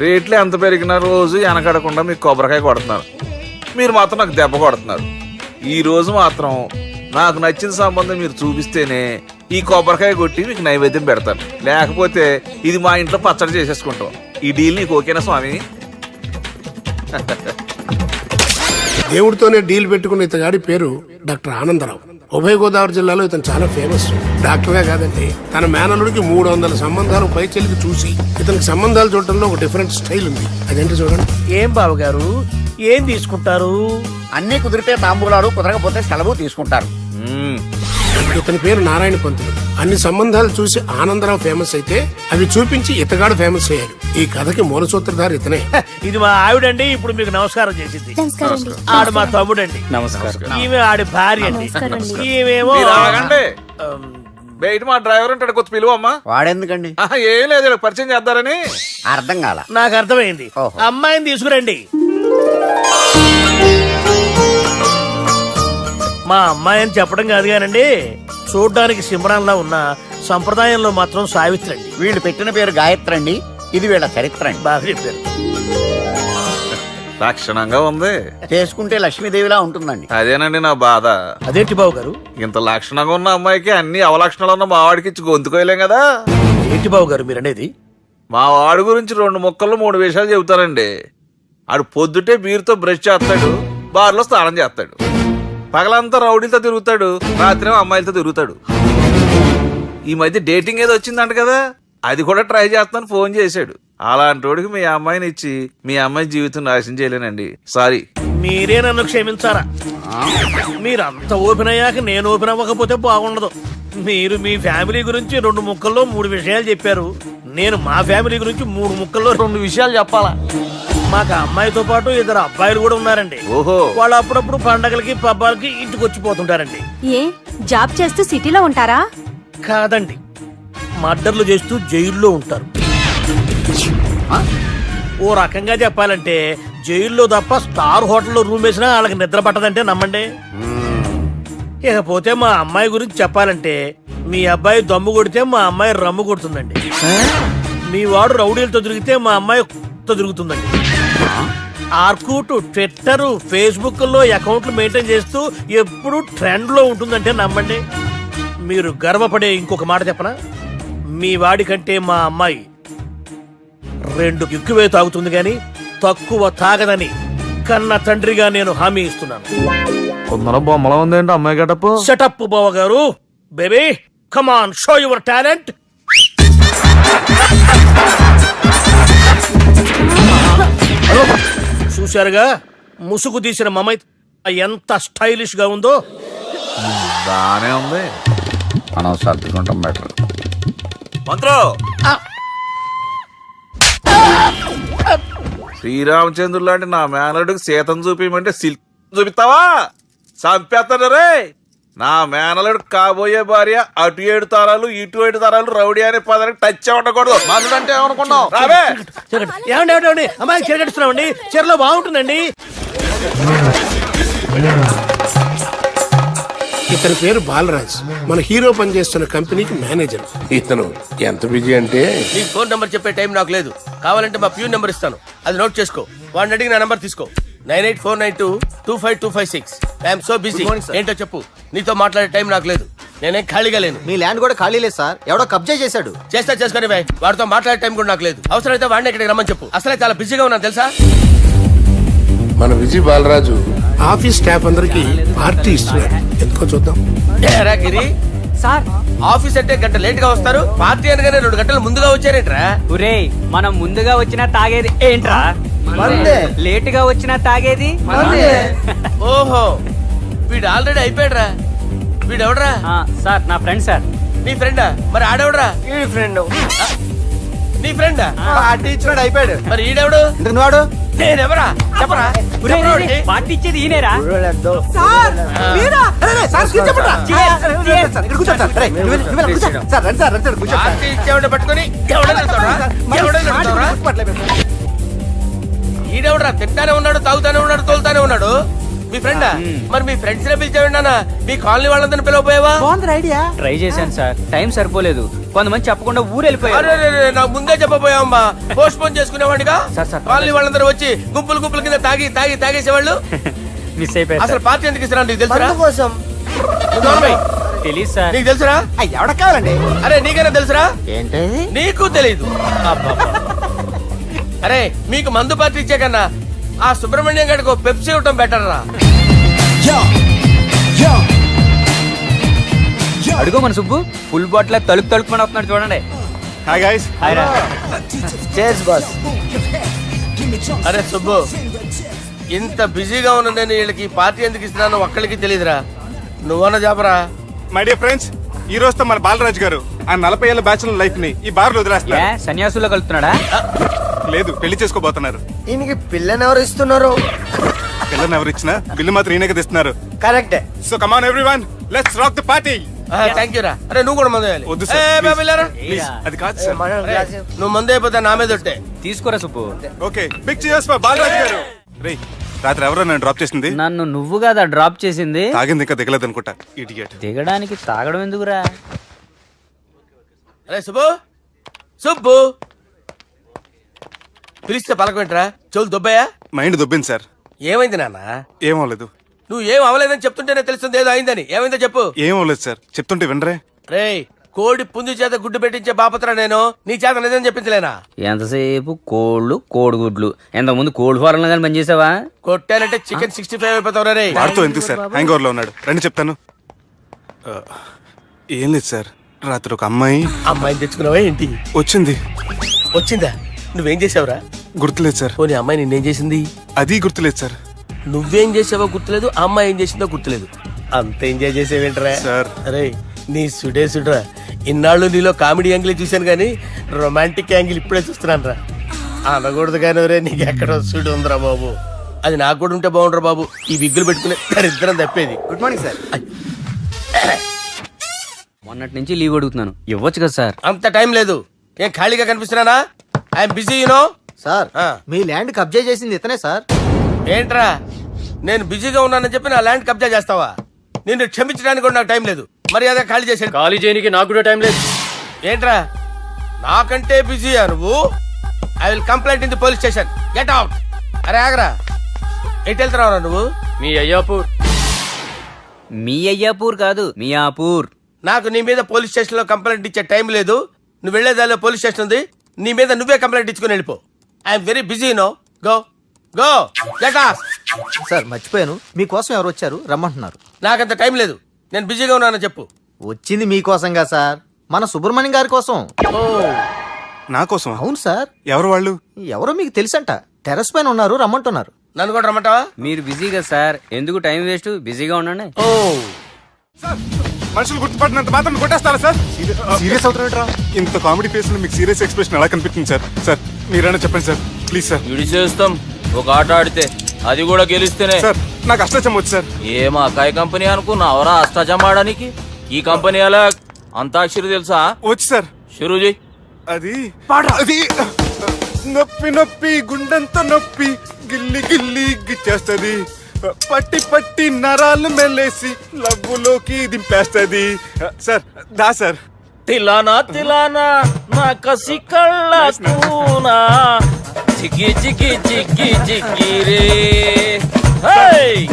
రేట్లు ఎంత పెరిగినా రోజు వెనకడకుండా మీకు కొబ్బరికాయ కొడుతున్నారు, మీరు మాత్రం నాకు దెబ్బ కొడుతున్నారు. ఈ రోజు మాత్రం నాకు నచ్చిన సంబంధం మీరు చూపిస్తేనే ఈ కొబ్బరికాయ కొట్టి మీకు నైవేద్యం పెడతాను, లేకపోతే ఇది మా ఇంట్లో పచ్చడి చేసేసుకుంటాం. ఈ డీల్ నీకు ఓకేనా స్వామి? దేవుడితోనే డీల్ పెట్టుకున్న ఇతగాడి పేరు డాక్టర్ ఆనందరావు. ఉభయ గోదావరి జిల్లాలో ఇతను చాలా ఫేమస్. డాక్టర్గా కాదండి, తన మేనల్లుడికి 300 సంబంధాలు పైచెలికి చూసి ఇతనికి సంబంధాలు చూడటంలో ఒక డిఫరెంట్ స్టైల్ ఉంది. అదేంటి చూడండి. ఏం బాబు గారు, ఏం తీసుకుంటారు? అన్ని కుదిరితే తాంబూలాలు, కుదరకపోతే సెలవు తీసుకుంటారు. ఇతని పేరు నారాయణ పంతులు. అన్ని సంబంధాలు చూసి ఆనందరావు ఫేమస్ అయితే అవి చూపించి ఇతగాడు ఫేమస్ అయ్యాడు. ఈ కథకి మూల సూత్రధారి ఇతనే. ఇది మా ఆవిడండి, ఇప్పుడు మీకు నమస్కారం చేసింది. ఆడు మా తమ్ముడండి. నమస్కారం. ఈమె ఆడి భార్య అండి. ఈమెమో మీరు ఆగండి. బయట మా డ్రైవర్ ఉంటాడు, కొత్త పిలువమ్మా. వాడెందుకండి? ఏం లేదు, పరిచయం చేద్దారని. అర్థం కాల. నాకు అర్థమైంది. ఓహో. అమ్మాయిని తీసుకురండి. మా అమ్మాయి అని చెప్పడం కాదు కానండి, చూడ్డానికి సింహరాన్లా ఉన్న సంప్రదాయంలో మాత్రం సావిత్రి అండి. వీళ్ళు పెట్టిన పేరు గాయత్రి అండి. ఇది వీళ్ళ చరిత్ర అండి. బాగా చెప్పారు. లక్షణంగా ఉంది. చేసుకుంటే లక్ష్మీదేవిలా ఉంటుందండి. అదేనండి నా బాధ. అదేంటి బాబు గారు? ఇంత లక్షణంగా ఉన్న అమ్మాయికి అన్ని అవలక్షణాలు ఉన్న మా వాడికి ఇచ్చి గొంతుకోయలేం కదా. ఏంటి బాబు గారు మీరు అనేది? మా వాడి గురించి 2 ముక్కల్లో 3 విషయాలు చెబుతారండి. ఆడు పొద్దుటే బీరుతో బ్రష్ చేస్తాడు, బార్లో స్నానం చేస్తాడు, పగలంతా రౌడీలతో తిరుగుతాడు, రాత్రేమో అమ్మాయిలతో తిరుగుతాడు. ఈ మధ్య డేటింగ్ ఏదో వచ్చిందంట కదా, అది కూడా ట్రై చేస్తాను ఫోన్ చేశాడు. అలాంటి వాడికి మీ అమ్మాయిని ఇచ్చి మీ అమ్మాయి జీవితం నాశనం చేయలేనండి. సారీ. మీరే నన్ను క్షమించారా? మీరు అంత ఓపెన్ అయ్యాక నేను ఓపెన్ అవ్వకపోతే బాగుండదు. మీరు మీ ఫ్యామిలీ గురించి 2 ముక్కల్లో 3 విషయాలు చెప్పారు. నేను మా ఫ్యామిలీ గురించి 3 ముక్కల్లో 2 విషయాలు చెప్పాలా? మాకు అమ్మాయితో పాటు 2 అబ్బాయిలు కూడా ఉన్నారండి. ఓహో. వాళ్ళు అప్పుడప్పుడు పండగలకి పబ్బాలకి ఇంటికి వచ్చిపోతుంటారండి. ఏ జాబ్ చేస్తూ సిటీలో ఉంటారా? కాదండి, మర్డర్లు చేస్తూ జైల్లో ఉంటారు. ఓ రకంగా చెప్పాలంటే జైల్లో తప్ప స్టార్ హోటల్లో రూమ్ వేసినా వాళ్ళకి నిద్ర పట్టదంటే నమ్మండి. ఇకపోతే మా అమ్మాయి గురించి చెప్పాలంటే మీ అబ్బాయి దమ్ము కొడితే మా అమ్మాయి రమ్ము కొడుతుందండి. మీ వాడు రౌడీలతో తిరిగితే మా అమ్మాయి తో తిరుగుతుందండి. ఆర్కుట్, ట్విట్టర్, ఫేస్బుక్ లో అకౌంట్లు మెయింటైన్ చేస్తూ ఎప్పుడు ట్రెండ్ లో ఉంటుందంటే నమ్మండి. మీరు గర్వపడే ఇంకొక మాట చెప్పనా? మీ వాడి కంటే మా అమ్మాయి 2 ఎక్కువే తాగుతుంది గాని తక్కువ తాగదని కన్న తండ్రిగా నేను హామీ ఇస్తున్నాను. కొందరు బొమ్మలా ఉందేంటి అమ్మాయి గటపు? సెటప్ బావ గారు. Baby come on, show your talent. చూశారుగా ముసుగు తీసిన మమై ఎంత స్టైలిష్ గా ఉందో. బానే ఉంది. మనం సర్దుకుంటాం బెటర్. మంత్రో, శ్రీరామచంద్రుడు లాంటి నా మేనలుడికి సీతను చూపించమంటే సిల్క్ చూపిస్తావా? చంపేస్తాడు రే. నా మేనలుడు కాబోయే భార్య అటు 7 తరాలు ఇటు 7 తరాలు రౌడీ అనే పదానికి టచ్ ఉండకూడదు. మందుడు అంటే ఏమనుకున్నావు? రావే. ఏమండి అమ్మాయి చెరగడుస్తున్నామండి, చెరలో బాగుంటుందండి. ఇతని పేరు బాలరాజ్. మన హీరో పనిచేస్తున్న కంపెనీకి మేనేజర్. ఇతను ఎంత బిజీ అంటే నీ ఫోన్ నంబర్ చెప్పే టైం నాకు లేదు. కావాలంటే మా ప్యూన్ నెంబర్ ఇస్తాను, అది నోట్ చేసుకో. వాడిని అడిగి నా నంబర్ తీసుకో. 9849225256. I'm so busy. ఏంటో చెప్పు. నీతో మాట్లాడే టైం నాకు లేదు, నేనేం ఖాళీగా లేను. మీ ల్యాండ్ కూడా ఖాళీ లేదు సార్, ఎవడో కబ్జా చేశాడు. చేస్తా చేసుకుని బాయ్, వాడితో మాట్లాడే టైం కూడా నాకు లేదు. అవసరమైతే వాడిని ఇక్కడికి రమ్మని చెప్పు. అసలే చాలా బిజీగా ఉన్నాను తెలుసా. మన విజయ్ బాలరాజు ఆఫీస్ స్టాఫ్ అందరికి పార్టీ ఇస్తున్నాడు. ఎందుకో చూద్దాం. ఏరా గిరి సార్, ఆఫీస్ అంటే గంట లేట్ గా వస్తారు, పార్టీ అనగానే 2 గంటలు ముందుగా వచ్చారేంట్రా? ఒరే మనం ముందుగా వచ్చినా తాగేది ఏంట్రా? లేట్ గా వచ్చినా తాగేది. ఓహో, వీడు ఆల్రెడీ అయిపోయాడురా. వీడెవడరా? సార్ నా ఫ్రెండ్ సార్. నీ ఫ్రెండా? మరి ఆడెవడరా? ఈ ఫ్రెండ్. నీ ఫ్రెండా? పార్టీ ఇచ్చినాడు అయిపోయాడు. మరి ఈడెవడు? వాడు నేనెవరా? చెప్పరా? పార్టీ ఇచ్చేది ఈనేరా? పార్టీ ఇచ్చేవాడు పట్టుకొని ఈడెవడరా? తింటానే ఉన్నాడు, తాగుతానే ఉన్నాడు, తోలుతానే ఉన్నాడు. మీ ఫ్రెండా? మరి మీ ఫ్రెండ్స్ నే పిలిచావండి నాన్న, మీ కాలనీ వాళ్ళందరినీ పిలవపోయావా? ట్రై చేశాను సార్, టైం సరిపోలేదు. కొంతమంది చెప్పకుండా ఊరు వెళ్ళిపోయారు. అరే నాకు ముందే చెప్పపోయావమ్మా, పోస్ట్ పోన్ చేసుకునేవాడిగా. సార్. కాలనీ వాళ్ళందరూ వచ్చి గుంపులు కింద తాగేసేవాళ్ళు. మిస్ అయిపోయారు అసలు పార్టీ ఎందుకు ఇస్తున్నా నీకు తెలుసురా? కోసం నువ్వు నోర్మై. తెలియదు సార్. నీకు తెలుసురా? ఎవడ కావాలండి? అరే నీకైనా తెలుసురా? ఏంటి నీకు తెలీదు. అరే మీకు మందు పార్టీ ఇచ్చే కన్నా ఆ సుబ్రహ్మణ్యం గడికి పెప్సీ ఇవ్వటం బెటర్ రా. అడుగు మన సుబ్బు ఫుల్ బాటిల్ తలుపుకొని వస్తున్నాడు చూడండి. హాయ్ రా. Chairs boss. అరే సుబ్బు, ఇంత బిజీగా ఉన్న నేను వీళ్ళకి పార్టీ ఎందుకు ఇస్తున్నాను ఒక్కళ్ళకి తెలియదురా. నువ్వన్న చెప్పరా. మై డియర్ ఫ్రెండ్స్, ఈ రోజుతో మన బాలరాజు గారు ఆ 40 ఏళ్ల బ్యాచులర్ లైఫ్ ని ఈ బార్ లో వదిలేస్తున్నారు. సన్యాసుల్లో కలుపుతున్నాడా? లేదు, పెళ్లి చేసుకోబోతున్నారు. ఈయనకి పిల్లని ఎవరు ఇస్తున్నారు? పిల్లని ఎవరు ఇచ్చినా బిల్లు మాత్రం ఈయనకి తెస్తున్నారు. కరెక్టే. So come on everyone, let's rock the party. Thank you రా. అరే నువ్వు కూడా మందు వేయాలి. వద్దు ఏ, బాబు, వెళ్ళారా? ప్లీజ్, అది కాదు సార్. నువ్వు మందు అయిపోతే నా మీద ఒట్టే. తీసుకోరా Subbu. Okay, big cheers for Balaraju గారు. రేయ్, రాత్రి ఎవరో నన్ను డ్రాప్ చేసింది? నన్ను నువ్వు కదా డ్రాప్ చేసింది. తాగింది ఇంకా దిగలేదు అనుకుంటా. ఇడియట్. దిగడానికి తాగడం ఎందుకురా? అరే సుబ్బు, సుబ్బు పిలిస్తే పలకమేంట్రా? చెవులు దొబ్బాయా? Mind దొబ్బింది sir. ఏమైంది నాన్న? ఏమవలేదు. నువ్వు ఏం అవ్వలేదని చెప్తుంటేనే తెలుస్తుంది ఏదో అయిందని. ఏమైందో చెప్పు. ఏమవలేదు సార్, చెప్తుంటే వినరే. రేయ్, కోడి పుంజు చేత గుడ్డు పెట్టించే బాపత్రా నేను. నీ చేత నిజం చెప్పించలేనా? ఎంతసేపు కోళ్ళు కోడిగుడ్లు. ఎంతకుముందు కోడి ఫారంలో కానీ పనిచేసావా? కొట్టానంటే చికెన్ 65 అయిపోతావు రే. వాడుతూ ఎందుకు సార్, హ్యాంగ్ ఓవర్ లో ఉన్నాడు. రండి చెప్తాను. ఏం లేదు సార్, రాత్రి ఒక అమ్మాయిని తెచ్చుకున్నావా ఏంటి? వచ్చింది. వచ్చిందా? నువ్వేం చేసావురా? గుర్తులేదు సార్. పోనీ అమ్మాయి నిన్నేం చేసింది? అది గుర్తులేదు సార్. నువ్వేం చేసావో గుర్తులేదు, ఆ అమ్మాయి ఏం చేసిందో గుర్తులేదు. అంత ఎంజాయ్ చేసేవేంట్రా సార్? అరే నీ సుడే సుడ్రా. ఇన్నాళ్ళు నీలో కామెడీ యాంగిల్ చూశాను కానీ రొమాంటిక్ యాంగిల్ ఇప్పుడే చూస్తున్నాను రా. అనకూడదు కానీ రే, నీకు ఎక్కడ సుడు ఉందిరా బాబు. అది నాకు కూడా ఉంటే బాగుండ్రా బాబు. ఈ విగ్గులు పెట్టుకునే ఇద్దరం తప్పేది. Good morning sir. మొన్నటి నుంచి లీవ్ అడుగుతున్నాను, ఇవ్వచ్చు కదా సార్? అంత టైం లేదు. ఏం ఖాళీగా కనిపిస్తున్నానా? I'm busy you know. సార్, మీ ల్యాండ్ కబ్జా చేసింది ఇతనే సార్. ఏంట్రా, నేను బిజీగా ఉన్నానని చెప్పి నా ల్యాండ్ కబ్జా చేస్తావా? నిన్ను క్షమించడానికి కూడా నాకు టైం లేదు. మరి అదే ఖాళీ చేసాడు. ఖాళీ చేయడానికి నాకు కూడా టైం లేదు. ఏంట్రా, నాకంటే బిజీయా నువ్వు? I will complaint in the police station. Get out. అరే ఆగరా, ఎటు వెళ్తున్నావురా నువ్వు? మీ అయ్యాపూర్. మీ అయ్యాపూర్ కాదు, మియాపూర్. నాకు నీ మీద పోలీస్ స్టేషన్ లో కంప్లైంట్ ఇచ్చే టైం లేదు. నువ్వు వెళ్లేదాలో పోలీస్ స్టేషన్ ఉంది. నీ మీద నువ్వే కంప్లైంట్ ఇచ్చుకుని వెళ్ళిపో. I'm very busy no. Go go get out. Sir మర్చిపోయాను, మీకోసం ఎవరు వచ్చారు రమ్మంటున్నారు. నాకంత టైం లేదు, నేను బిజీగా ఉన్నానని చెప్పు. వచ్చింది మీకోసంగా సార్, మన సుబ్రహ్మణ్యం గారి కోసం. ఓ, నా కోసం? అవును సార్. ఎవరు వాళ్ళు? ఎవరో మీకు తెలుసంట, టెర్రస్ పైన ఉన్నారు, రమ్మంటున్నారు. నన్ను కూడా రమ్మంటావా? మీరు బిజీ కదా సార్, ఎందుకు టైం వేస్ట్, బిజీగా ఉండండి. ఓ, సార్, మనుషులు గుర్తుపట్టినంత మాత్రం కొట్టేస్తారా సార్? సీరియస్ అవుతున్నట్రా? ఇంత కామెడీ ఫేస్ లో మీకు సీరియస్ ఎక్స్ప్రెషన్ ఎలా కనిపిస్తుంది సార్? సార్ మీరైనా చెప్పండి సార్, ప్లీజ్ సార్. విడిచేస్తాం ఒక ఆట ఆడితే, అది కూడా గెలిస్తేనే. సార్, నాకు అష్టచమ్మ వచ్చు సార్. ఏం అకాయ కంపెనీ అనుకున్నావరా అష్టాచం ఆడడానికి? ఈ కంపెనీ అలా అంతాక్షరి తెలుసా? వచ్చు సార్. షురూ చేయి. అది అది నొప్పి నొప్పి గుండెంత నొప్పి గిల్లి గిల్లి గిచ్చేస్తది, పట్టి పట్టి నరాలు మెల్లేసి లవ్వులోకి దింపేస్తది. సార్ దా సార్. తిలానా తిలానా నా కసి కళ్ళ కూనా జిగి జిగి జిగి జిగి రే.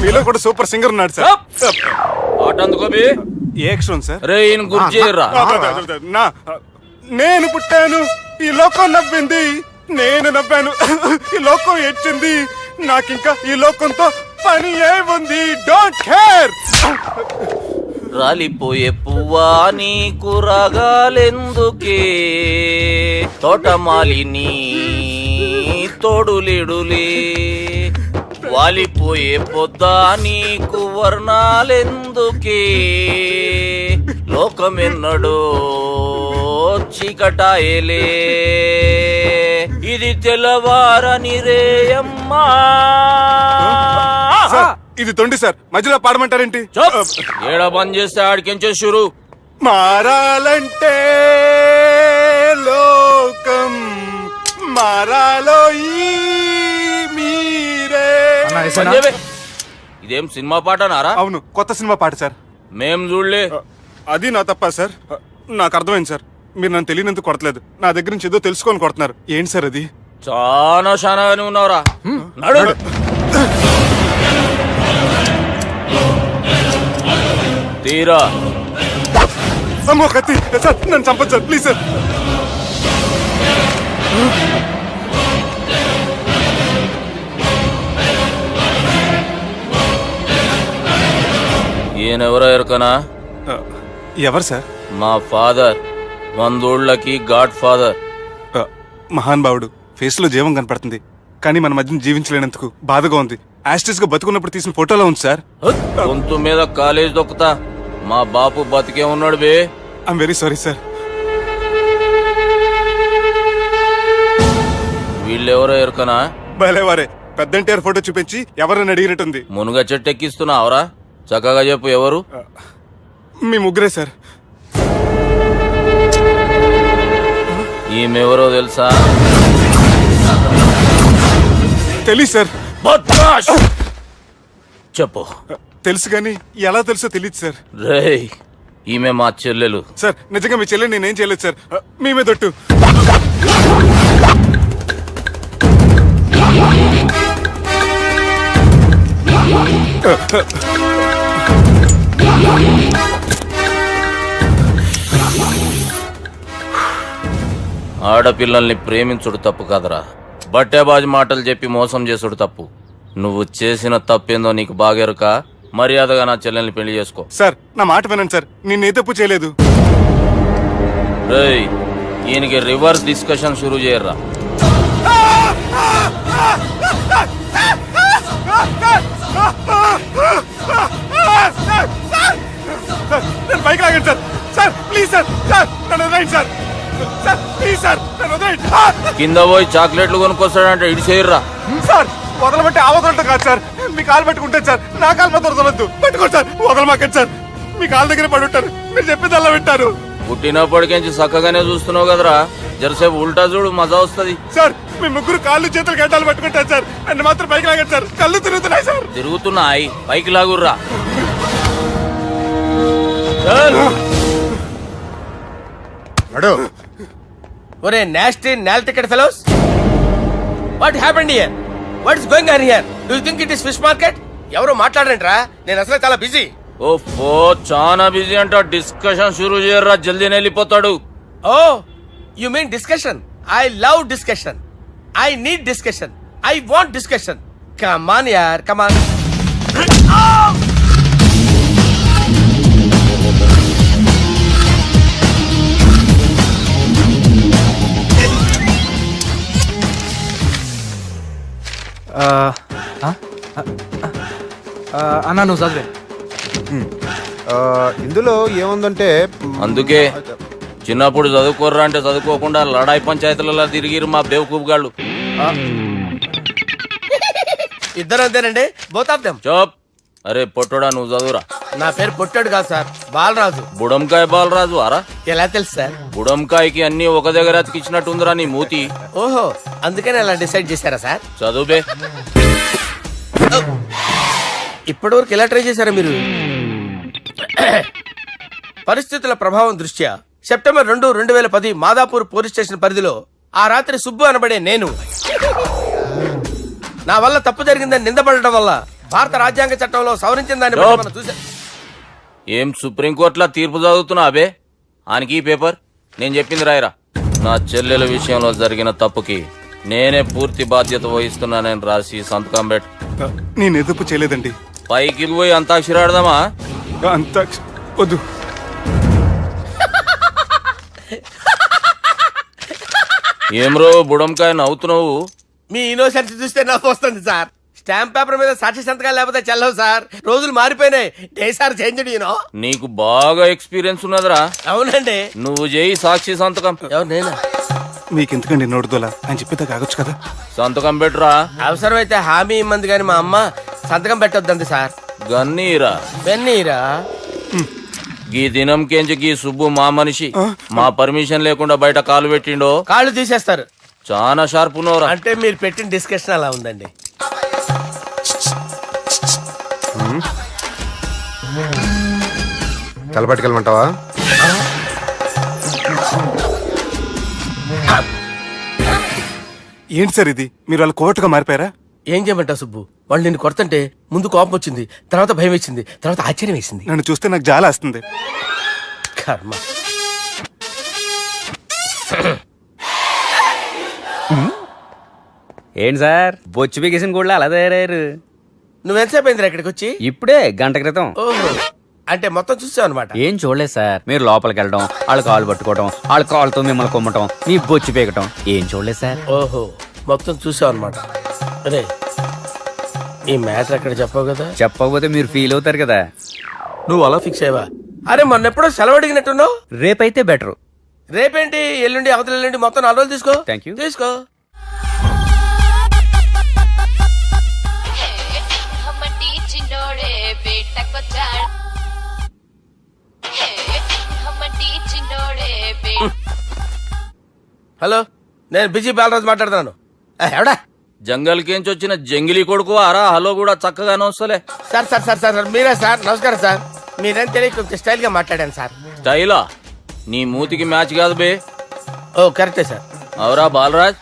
మీలో కూడా సూపర్ సింగర్ ఉన్నాడు సార్. ఆట అందుకోబి. ఏ అక్షరం సార్? రే ఈయన గుర్తు చేయరా. నా నేను పుట్టాను, ఈ లోకం నవ్వింది, నేను నవ్వాను, ఈ లోకం ఏడ్చింది, నాకింకా ఈ లోకంతో పని ఏముంది? Don't care. రాలిపోయే పువ్వా నీకు రాగాలెందుకే, తోటమాలిని తోడులిడులే, వాలిపోయే పొద్దా నీకు వర్ణాలెందుకే, లోకమెన్నడో చీకటాయలే, ఇది తెల్లవారని రేయమ్మా. సార్, ఇది తొండి సార్, మధ్యలో పాడమంటారేంటి? ఏడా బంద్ చేస్తే ఆడికించే షురు. మారాలంటే లోకం మారాలో ఈ మీరే. బంద్ చేయవే. ఇదేం సినిమా పాట నారా? అవును, కొత్త సినిమా పాట సార్. మేం చూడలే. అది నా తప్ప సార్. నాకు అర్థమైంది సార్. మీరు నన్ను తెలియనందుకు కొడతలేదు, నా దగ్గర నుంచి ఏదో తెలుసుకొని కొడుతున్నారు. ఏంటి సార్ అది? చాలా శానాగానే ఉన్నావురా. నడు. తీరా. అమ్మో కత్తి సార్, నన్ను చంపదు సార్, ప్లీజ్ సార్. ఈయనెవరో ఎరకనా? ఎవరు సార్? మా ఫాదర్, 100 గాడ్ ఫాదర్. మహాన్ భావుడు. ఫేస్ లో జీవం కనపడుతుంది, కానీ మన మధ్యన జీవించలేనందుకు బాధగా ఉంది. యాస్టిస్ గా బతుకున్నప్పుడు తీసిన ఫోటోలో ఉంది సార్. గొంతు మీద కాలేజ్ దొక్కుతా. మా బాపు బతికే ఉన్నాడు బే. I'm very sorry sir. వీళ్ళెవరో ఎరకనా? భలేవారే, పెద్ద ఎన్టీఆర్ ఫోటో చూపించి ఎవరని అడిగినట్టుంది. మునుగ చెట్టు ఎక్కిస్తున్నావురా? చక్కగా చెప్పు ఎవరు? మీ ముగ్గురే సార్. ఈమెవరో తెలుసా? తెలీదు సార్. బద్మాష్! చెప్పు. తెలుసు కానీ ఎలా తెలుసో తెలియదు సార్. రేయ్, ఈమె మా చెల్లెలు. సార్ నిజంగా మీ చెల్లెని నేనేం చేయలేదు సార్. మీ మీద ఒట్టు. ఆడపిల్లల్ని ప్రేమించుడు తప్పు కాదురా, బట్టేబాజు మాటలు చెప్పి మోసం చేసుడు తప్పు. నువ్వు చేసిన తప్పేందో నీకు బాగెరుక. మర్యాదగా నా చెల్లెల్ని పెళ్లి చేసుకో. సార్ నా మాట వినండి సార్, నేను ఏ తప్పు చేయలేదు. రేయ్, ఈయనకి రివర్స్ డిస్కషన్ షురూ చేయర్రా. నేను బైక్ లాగండి sir. Sir please sir, sir నన్ను వదిలేయండి సార్. సార్ ప్లీజ్ సార్, నన్ను వదిలేయండి. కింద పోయి చాక్లెట్లు కొనుక్కొస్తాడంటే ఇటు చేయర్రా. సార్ వదలబట్టి ఆ వదలటం కాదు సార్, మీ కాలు పట్టుకుంటాను సార్. నా కాలు మాత్రం వదలొద్దు. పట్టుకోండి సార్, వదలమాకండి సార్. మీ కాలు దగ్గర పడి ఉంటారు, మీరు చెప్పింది అలా వింటారు. పుట్టినప్పటికేంచి చక్కగానే చూస్తున్నావు కదరా, జరసేపు ఉల్టా చూడు, మజా వస్తుంది. సార్ మీ ముగ్గురు కాళ్ళు చేతులు గడ్డాలు పట్టుకుంటారు సార్, నన్ను మాత్రం పైకి లాగండి సార్. కళ్ళు తిరుగుతున్నాయి సార్. తిరుగుతున్నాయి, పైకి లాగుర్రా. ఒరే నాస్టీ నాల్ ticket fellows, what happened here? What is going on here? Do you think it is fish market? ఎవరు మాట్లాడండిరా, నేను అసలే చాలా బిజీ. ఓఫో, చాలా బిజీ అంట. డిస్కషన్ షురూ చేయర్రా, జల్దీనే వెళ్ళిపోతాడు. Oh you mean discussion? I love discussion. I need discussion. I want discussion. Come on యార్, కమ్ ఆన్. అన్నా నువ్వు చదివే. ఇందులో ఏముందంటే అందుకే చిన్నప్పుడు చదువుకోర్రా అంటే చదువుకోకుండా లడాయి పంచాయతీలలో తిరిగిరు మా బేవకూపు గాళ్ళు. ఇద్దరు అంతేనండి, బోత్ ఆఫ్ దెమ్. చోప్. అరే పొట్టోడా, నువ్వు చదువురా. నా పేరు పొట్టాడు కాదు సార్, బాలరాజు. బుడంకాయ బాలరాజు అరా? ఎలా తెలుసు సార్? బుడంకాయకి అన్ని ఒక దగ్గర అతికిచ్చినట్టుందిరా నీ మూతి. ఓహో, అందుకని అలా డిసైడ్ చేశారా సార్? చదువుబే. ఇప్పటి వరకు ఎలా ట్రై చేశారా మీరు? పరిస్థితుల ప్రభావం దృష్ట్యా సెప్టెంబర్ 2, 2010 మాదాపూర్ పోలీస్ స్టేషన్ పరిధిలో ఆ రాత్రి సుబ్బు అనబడే నేను నా వల్ల తప్పు జరిగిందని నిందపడటం వల్ల భారత రాజ్యాంగ చట్టంలో సవరించిన దాన్ని బట్టి మనం చూసా. ఏం సుప్రీంకోర్టులో తీర్పు చదువుతున్నా అబే? ఆనికి ఈ పేపర్ నేను చెప్పింది రాయరా. నా చెల్లెల విషయంలో జరిగిన తప్పుకి నేనే పూర్తి బాధ్యత వహిస్తున్నానని రాసి సంతకం పెట్టు. నేను ఏ తప్పు చేయలేదండి. పైకి పోయి అంతాక్షరి ఆడదామా? అంత వద్దు. ఏమ్రో బుడంకాయ నవ్వుతున్నావు? మీ ఇన్నోసెన్స్ చూస్తే నాకు వస్తుంది సార్. స్టాంప్ పేపర్ మీద సాక్షి సంతకాలు లేకపోతే చెల్లవు సార్. రోజులు మారిపోయినాయి. Day sir change you know. నీకు బాగా ఎక్స్పీరియన్స్ ఉన్నదిరా. అవునండి. నువ్వు చేయి సాక్షి సంతకం. ఎవరు నేనా? మీకు ఎందుకండి నోడుదోలా అని చెప్పేదా కాగొచ్చు కదా. సంతకం పెట్టురా. అవసరమైతే హామీ ఇమ్మంది కానీ మా అమ్మ సంతకం పెట్టొద్దండి సార్. గన్నీరా వెన్నీరా. గీ దినంకేంచి గీ సుబ్బు మా మనిషి. మా పర్మిషన్ లేకుండా బయట కాలు పెట్టిండో కాళ్ళు తీసేస్తారు. చాలా షార్ప్ ఉన్నవరా. అంటే మీరు పెట్టిన డిస్కషన్ అలా ఉందండి. తలపట్టుకెళ్ళమంటావా? ఏంటి సార్ ఇది, మీరు వాళ్ళు కోర్టుగా మారిపోయారా? ఏం చేయమంటావు సుబ్బు? వాళ్ళు నిన్ను కొడుతుంటే ముందు కోపం వచ్చింది, తర్వాత భయం వేసింది, తర్వాత ఆశ్చర్యం వేసింది. నన్ను చూస్తే నాకు జాలి వస్తుంది. కర్మ. ఏంటి సార్ బొచ్చు బిగేసిన కూడా అలా తయారయ్యారు? నువ్వెంతసేపు అయిందిరా ఇక్కడికి వచ్చి? ఇప్పుడే గంట క్రితం. ఓహో, అంటే మొత్తం చూసావు అనమాట. ఏం చూడలేదు సార్. మీరు లోపలికి వెళ్ళడం, వాళ్ళ కాళ్ళు పట్టుకోవడం, వాళ్ళ కాళ్ళతో మిమ్మల్ని కొమ్మటం, మీ బొచ్చు పీకటం ఏం చూడలేదు సార్. ఓహో, మొత్తం చూసావు అనమాట. అరే, ఈ మ్యాటర్ అక్కడ చెప్పావు కదా? చెప్పకపోతే మీరు ఫీల్ అవుతారు కదా. నువ్వు అలా ఫిక్స్ అయ్యవా? అరే, మొన్నెప్పుడో సెలవు అడిగినట్టున్నావు. రేపైతే బెటర్. రేపేంటి, ఎల్లుండి, అవతల ఎల్లుండి, మొత్తం 4 రోజులు తీసుకో. Thank you. తీసుకో. హలో, నేను బిజీ బాలరాజు మాట్లాడుతున్నాను. ఎవడా? జంగల్ కేంచి వచ్చిన జంగిలీ కొడుకు అరా హలో కూడా చక్కగానే వస్తలే. సార్ సార్ సార్ సార్ మీరే సార్? నమస్కారం సార్. మీరేం తెలియక కొంచెం స్టైల్ గా మాట్లాడాను సార్. స్టైలా? నీ మూతికి మ్యాచ్ కాదు బే. ఓ కరెక్టే సార్. అవరా బాలరాజ్,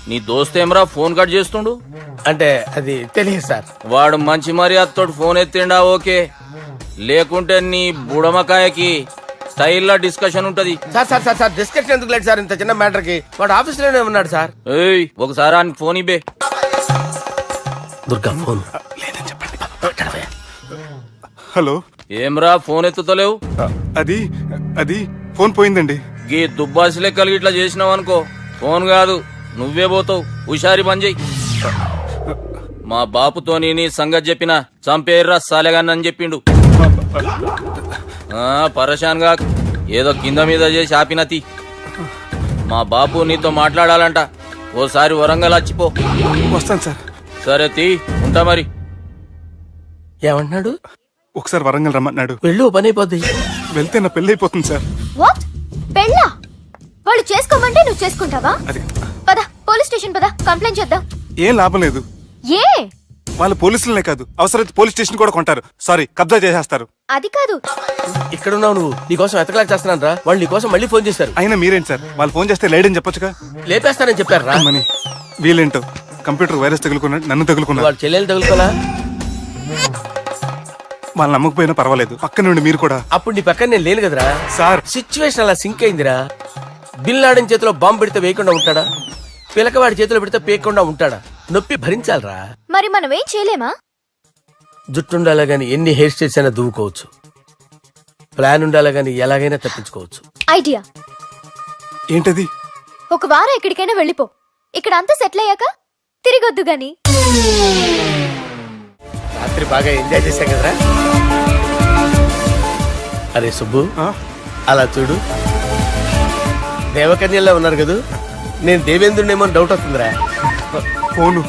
నీ దోస్త్ ఏమరా ఫోన్ కట్ చేస్తుండు? అంటే అది తెలియదు సార్. వాడు మంచి మర్యాదతో ఫోన్ ఎత్తిండా ఓకే, లేకుంటే నీ బుడమకాయకి స్టైల్లా డిస్కషన్ ఉంటది. Sir sir sir sir discussion ఎందుకు లేదు సార్? ఇంత చిన్న మ్యాటర్ కి వాడు ఆఫీస్ లోనే ఉన్నాడు సార్. ఏయ్, ఒకసారి ఆయనకి ఫోన్ ఇబ్బే. దుర్గా ఫోన్. హలో, ఏమ్రా ఫోన్ ఎత్తుతలేవు? అది అది ఫోన్ పోయిందండి. గీ దుబ్బాసి లెక్కలు ఇట్లా చేసినావు అనుకో, ఫోన్ కాదు నువ్వే పోతావు. హుషారి పని చెయ్యి. మా బాపుతోని నీ సంగతి చెప్పిన చంపేర్రా సాలెగాన్ని అని చెప్పిండు. పరేషాన్ గా ఏదో కింద మీద చేసి ఆపినతి. మా బాపు నీతో మాట్లాడాలంట. ఓసారి వరంగల్ వచ్చిపో. వస్తాను సార్. సరే తీ, ఉంటా మరి. ఏమంటున్నాడు? ఒకసారి వరంగల్ రమ్మన్నాడు. వెళ్ళు, పని అయిపోద్ది. వెళ్తే నా పెళ్లి అయిపోతుంది సార్. వాట్? పెళ్ళా? వాళ్ళు చేసుకోమంటే నువ్వు చేసుకుంటావా? అది పద, పోలీస్ స్టేషన్ పద, కంప్లైంట్ చేద్దాం. ఏం లాభం లేదు. ఏ? వాళ్ళు పోలీసులనే కాదు, అవసరమైతే పోలీస్ స్టేషన్ కూడా కొంటారు. సారీ, కబ్జా చేసేస్తారు. అది కాదు. ఇక్కడ ఉన్నావు నువ్వు, నీకోసం ఎతకలేక చేస్తున్నాను రా. వాళ్ళు నీకోసం మళ్ళీ ఫోన్ చేశారు. అయినా మీరేంటి సార్, వాళ్ళు ఫోన్ చేస్తే లేడని చెప్పొచ్చుగా. లేపేస్తానని చెప్పారు రా. మని వీళ్ళేంటో కంప్యూటర్ వైరస్ తగులుకున్నాడు, నన్ను తగులుకున్నాడు. వాళ్ళ చెల్లెలు తగులుకోలా? వాళ్ళు నమ్మకపోయినా పర్వాలేదు, పక్క నుండి మీరు కూడా. అప్పుడు నీ పక్కన నేను లేను కదరా సార్. సిచ్యువేషన్ అలా సింక్ అయిందిరా. బిల్ లాడెన్ చేతిలో బాంబు పెడితే వేయకుండా ఉంటాడా? పిలకవాడి చేతిలో పెడితే పేయకుండా ఉంటాడా? నొప్పి భరించాలరా. మరి మనం ఏం చేయలేమా? జుట్టు ఉండాలా గాని ఎన్ని హెయిర్ స్టైల్స్ అయినా దువ్వుకోవచ్చు. ప్లాన్ ఉండాలా గాని ఎలాగైనా తప్పించుకోవచ్చు. ఐడియా ఏంటది? ఒక వారం ఎక్కడికైనా వెళ్ళిపో. ఇక్కడ అంతా సెటిల్ అయ్యాక తిరిగొద్దు గాని. రాత్రి బాగా ఎంజాయ్ చేశాం కదరా. అరే సుబ్బు, అలా చూడు, దేవకన్యల్లో ఉన్నారు కదా. నేను దేవేంద్రునేమో డౌట్ వస్తుందిరా. ఫోను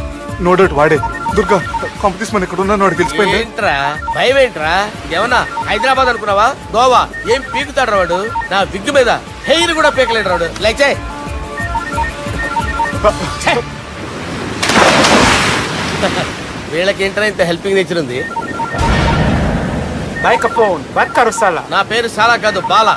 నో డౌట్ వాడే. దుర్గా కాంపిటీషన్ ఇక్కడ ఉన్నాను, వాడు తెలిసిపోయింది. ఏంట్రా భయం ఏంట్రా? ఏమన్నా హైదరాబాద్ అనుకున్నావా? గోవా? ఏం పీకుతాడు వాడు? నా విగ్గు మీద హెయిర్ కూడా పీకలేడు రాడు. లైక్ చేయి. వీళ్ళకేంట్రా ఇంత హెల్పింగ్ నేచర్ ఉంది? నా పేరు సాలా కాదు, బాలా.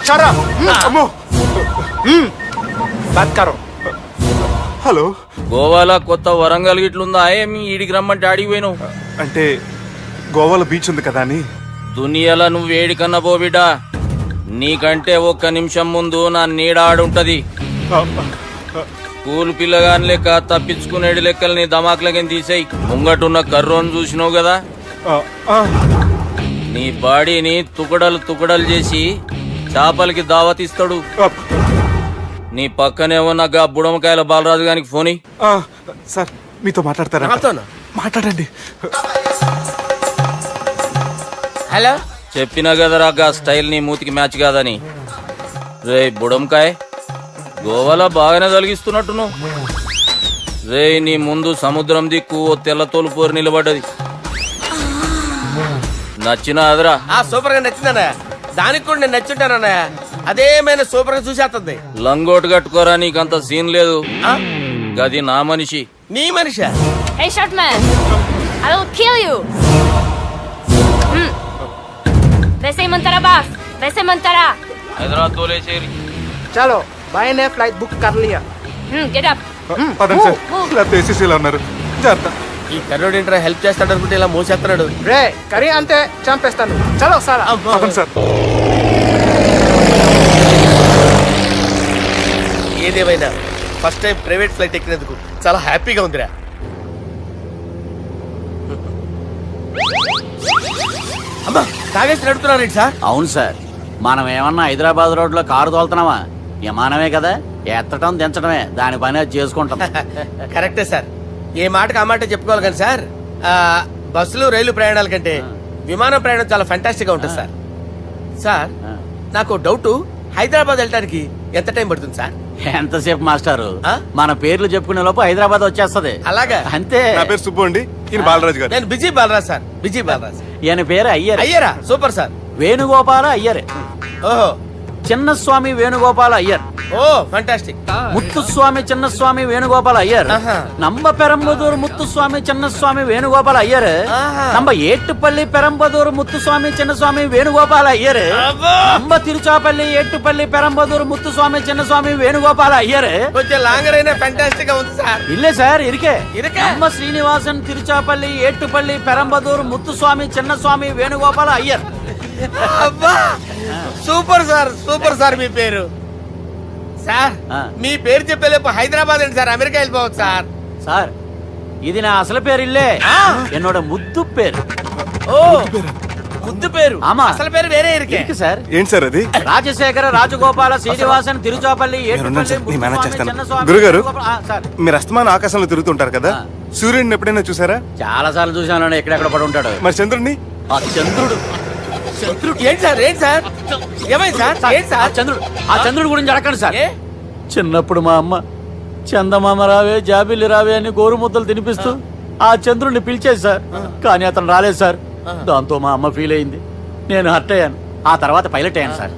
హలో, గోవాలో కొత్త వరంగల్ గిట్లుందా? ఏమి ఈడికి రమ్మంటే ఆడికి పోయినావు? అంటే గోవాలో బీచ్ ఉంది కదా అని. దునియాలో నువ్వు వేడికన్నా పో బిడ్డ. నీకంటే ఒక్క నిమిషం ముందు నా నీడ ఆడుంటది. స్కూల్ పిల్లగాని లెక్క తప్పించుకునేడు లెక్కలు నీ దమాకులకి తీసేయి. ముంగటున్న కర్రోని చూసినావు కదా, నీ బాడీని తుకడలు తుకడలు చేసి చేపలకి దావతిస్తాడు. నీ పక్కనే ఉన్న గా బుడమకాయల బాలరాజు గారికి ఫోన్ ఇయ్యి. సార్ మీతో మాట్లాడతారా? నాతోనా? మాట్లాడండి. హలో, చెప్పినా కదరా గా స్టైల్ నీ మూతికి మ్యాచ్ కాదని. రే బుడంకాయ్, గోవాలో బాగానే తొలగిస్తున్నట్టును. రే నీ ముందు సముద్రం దిక్కు ఓ తెల్ల తోలుపోరు నిలబడ్డది. నచ్చిన అదరా? సూపర్ గా నచ్చిందన్నా. దానికి కూడా నేను నచ్చుంటానన్నా. అదేమైనా సూపర్ గా చూసేస్తుంది. లంగోటు కట్టుకోరా, నీకంత సీన్ లేదు. గది నా మనిషి. నీ మనిషా? Hey short man, I will kill you. వేసేయమంటారా బాస్ వేసేయమంటారా హైదరాబాద్ తోలేసేరి. చలో భాయ్ నే ఫ్లైట్ బుక్ కర్ లియా గెట్ అప్ పదండి సార్ లేకపోతే ఏసీసీలో ఉన్నారు జాగ్రత్త. ఈ కర్రోడు ఏంట్రా హెల్ప్ చేస్తాడు అనుకుంటే ఇలా మోసేస్తున్నాడు. రే కరీ అంతే చంపేస్తాను చలో సారా పదండి సార్. ఏదేమైనా ఫస్ట్ టైం ప్రైవేట్ ఫ్లైట్ ఎక్కినందుకు చాలా హ్యాపీగా ఉందిరా. అమ్మా తాగేసి నడుపుతున్నారేంటి సార్? అవును సార్, మనం ఏమన్నా హైదరాబాద్ రోడ్ లో కారు తోలుతున్నామా? విమానమే కదా, ఎత్తటం దించడమే దాని పని అది చేసుకుంటాం. కరెక్టే సార్, ఏ మాటకు ఆ మాట చెప్పుకోవాలి కానీ సార్ బస్సులు రైలు ప్రయాణాల కంటే విమానం ప్రయాణం చాలా ఫంటాస్టిక్ గా ఉంటుంది సార్. సార్ నాకు డౌట్, హైదరాబాద్ వెళ్ళడానికి ఎంత టైం పడుతుంది సార్? ఎంతసేపు మాస్టారు, ఆ? మన పేర్లు చెప్పుకునే లోపు హైదరాబాద్ వచ్చేస్తది. అలాగా? అంతే. నా పేరు సుబ్బు అండి, ఈయన బాలరాజు గారు. నేను busy Balaraj sir, busy Balaraj. ఈయన పేరు అయ్యర్. అయ్యారా? Super sir. వేణుగోపాల అయ్యర్. ఓహో, చిన్నస్వామి వేణుగోపాల అయ్యర్. Oh fantastic. ముత్తుస్వామి చిన్నస్వామి వేణుగోపాల అయ్యర్. ఆహా. నంబ పెరంబదూరు ముత్తుస్వామి చిన్నస్వామి వేణుగోపాల అయ్యర్. ఆహా. నంబ ఏట్టుపల్లి పెరంబదూరు ముత్తుస్వామి చిన్నస్వామి వేణుగోపాల అయ్యర్. అబ్బో! నంబ తిరుచాపల్లి ఏట్టుపల్లి పెరంబదూరు ముత్తుస్వామి చిన్నస్వామి వేణుగోపాల అయ్యర్. కొంచెం లాంగర్ అయినా ఫంటాస్టిక్ గా ఉంది సార్. ఇల్లే సార్ ఇరికే. ఇరికే? నంబ శ్రీనివాసన్ తిరుచాపల్లి ఏట్టుపల్లి పెరంబదూరు ముత్తుస్వామి చిన్నస్వామి వేణుగోపాల అయ్యర్. అబ్బా సూపర్ సార్, సూపర్ సార్. మీ పేరు సార్, ఆ. మీ పేరు చెప్పేలేపు హైదరాబాద్ అండి సార్, అమెరికా వెళ్ళిపోవచ్చు సార్. సార్ ఇది నా అసలు పేరు ఇల్లే, ఆ. என்னோட ముద్దు పేరు. ఓ ముద్దు పేరు. ఆమా. అసలు పేరు వేరే ఇరికే. ఇరికి సార్. ఏంటి సార్ అది? రాజశేఖర రాజగోపాల శ్రీనివాసన్ తిరుచాపల్లి మీరున్నాను సార్, నేను మేనేజ్ చేస్తాను. చిన్నస్వామి గురుగారు? వేణుగోపాల- ఆ, సార్ మీరు అస్తమాన ఆకాశంలో తిరుగుతుంటారు కదా, ఆ. సూర్యుడిని ఎప్పుడైనా చూసారా? చాలా సార్లు చూసాను, ఎక్కడెక్కడ పడి ఉంటాడు. మరి చంద్రుడిని? ఆ చంద్రుడు. ఏంటి సార్, ఏంటి సార్, ఏమైంది సార్, ఏంటి ఆ సార్? చంద్రుడు, ఆ చంద్రుడు గురించి అడగండి సార్. ఏ? చిన్నప్పుడు మా అమ్మ చందమామ రావే జాబిల్లి రావే అని గోరు ముద్దలు తినిపిస్తూ ఆ చంద్రుడిని పిలిచేది సార్, కానీ అతను రాలేదు సార్. దాంతో మా అమ్మ ఫీల్ అయింది, నేను హర్ట్ అయ్యాను. ఆ తర్వాత పైలట్ అయ్యాను సార్.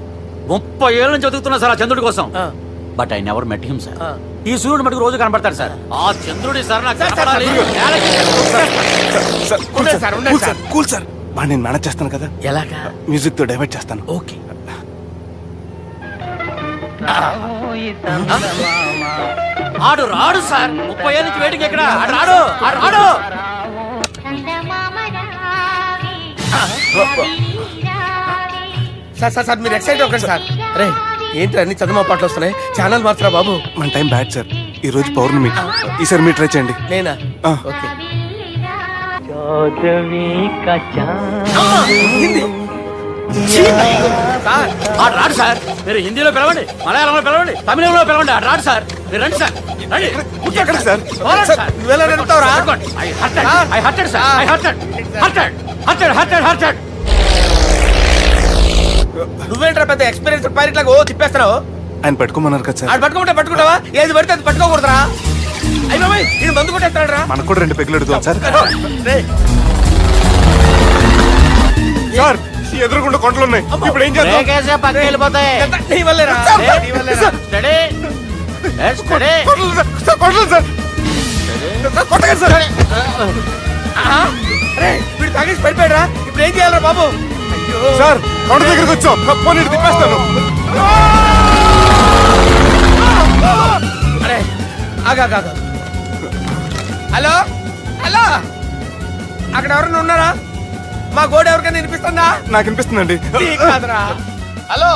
30 ఏళ్ళ నుంచి చదువుతున్నా సార్ ఆ చంద్రుడి కోసం. ఆ. But I never met him sir. ఆ. ఈ సూర్యుడు మటుకు రోజు కనబడతాడు సార్. ఆ చంద్రుడి సార్ నాకు సార్, సార్, కనపడాలి. సార్, కూల్ ఉండండి సార్, ఉండండి సార్, కూల్ సార్. వాడు నేను మేనేజ్ చేస్తాను కదా, ఎలాగా? మ్యూజిక్ తో డైవర్ట్ చేస్తాను. ఓకే. ఆడు రాడు సార్, 30 ఏళ్ళ నుంచి వేడికి ఎక్కడ ఆడు రాడు, ఆడు రాడు. సార్ సార్ సార్ మీరు ఎక్సైట్ అవ్వకండి సార్. రే ఏంటి అన్ని చదువు పాటలు వస్తున్నాయి, ఛానల్ మార్చరా బాబు. మన టైం బ్యాడ్ సార్, ఈ రోజు పౌర్ణమి, ఈసారి మీరు ట్రై చేయండి. నేనా? ఆ. ఓకే. సార్ ఆడు రాడు సార్, మీరు హిందీలో పిలవండి, మలయాళంలో పిలవండి, తమిళంలో పిలవండి, ఆడు రాడు సార్. మీరు రండి సార్, రండి. ఎక్కడ సార్? పోరాడు సార్. నువ్వెలా నడుపుతావురా? I hurted, sir. I hurted. నువ్వేంట్రా పెద్ద ఎక్స్పీరియన్స్ పైరెట్ లాగా ఓ తిప్పేస్తున్నావు? ఆయన పెట్టుకోమన్నారు కదా సార్. ఆడు పట్టుకుంటావా? ఏది పడితే అది పట్టుకోకూడదురా. అయ్యి బాబాయ్ ఇది మందు కొట్టేస్తాడు రా. మనకు కూడా 2 పెగ్గులు ఎడుతాం సార్. రేయ్, సార్ ఈ ఎదురుగుండా కొండలు ఉన్నాయి, ఇప్పుడు ఏం చేద్దాం? బ్రేకేసే పక్కకి వెళ్ళిపోతాయి. ఇదంతా నీ వల్లేరా, నీ వల్లేరా. Steady. Let's steady. Kondalu sir, sir, Kondalu sir. Sir, కొట్టకండి సార్. ఆహా. రేయ్, వీడు తాగేసి పడిపోయాడురా, ఇప్పుడు ఏం చేయాలరా బాబు? అయ్యో సార్ కొండ దగ్గరికి వచ్చాం, పోనీ ఇటు తిప్పేస్తాను. అరే ఆగా. హలో హలో, అక్కడ ఎవరైనా ఉన్నారా? మా గోడ ఎవరికైనా వినిపిస్తుందా? నాకు అనిపిస్తుందండి. నీకు కాదురా. హలో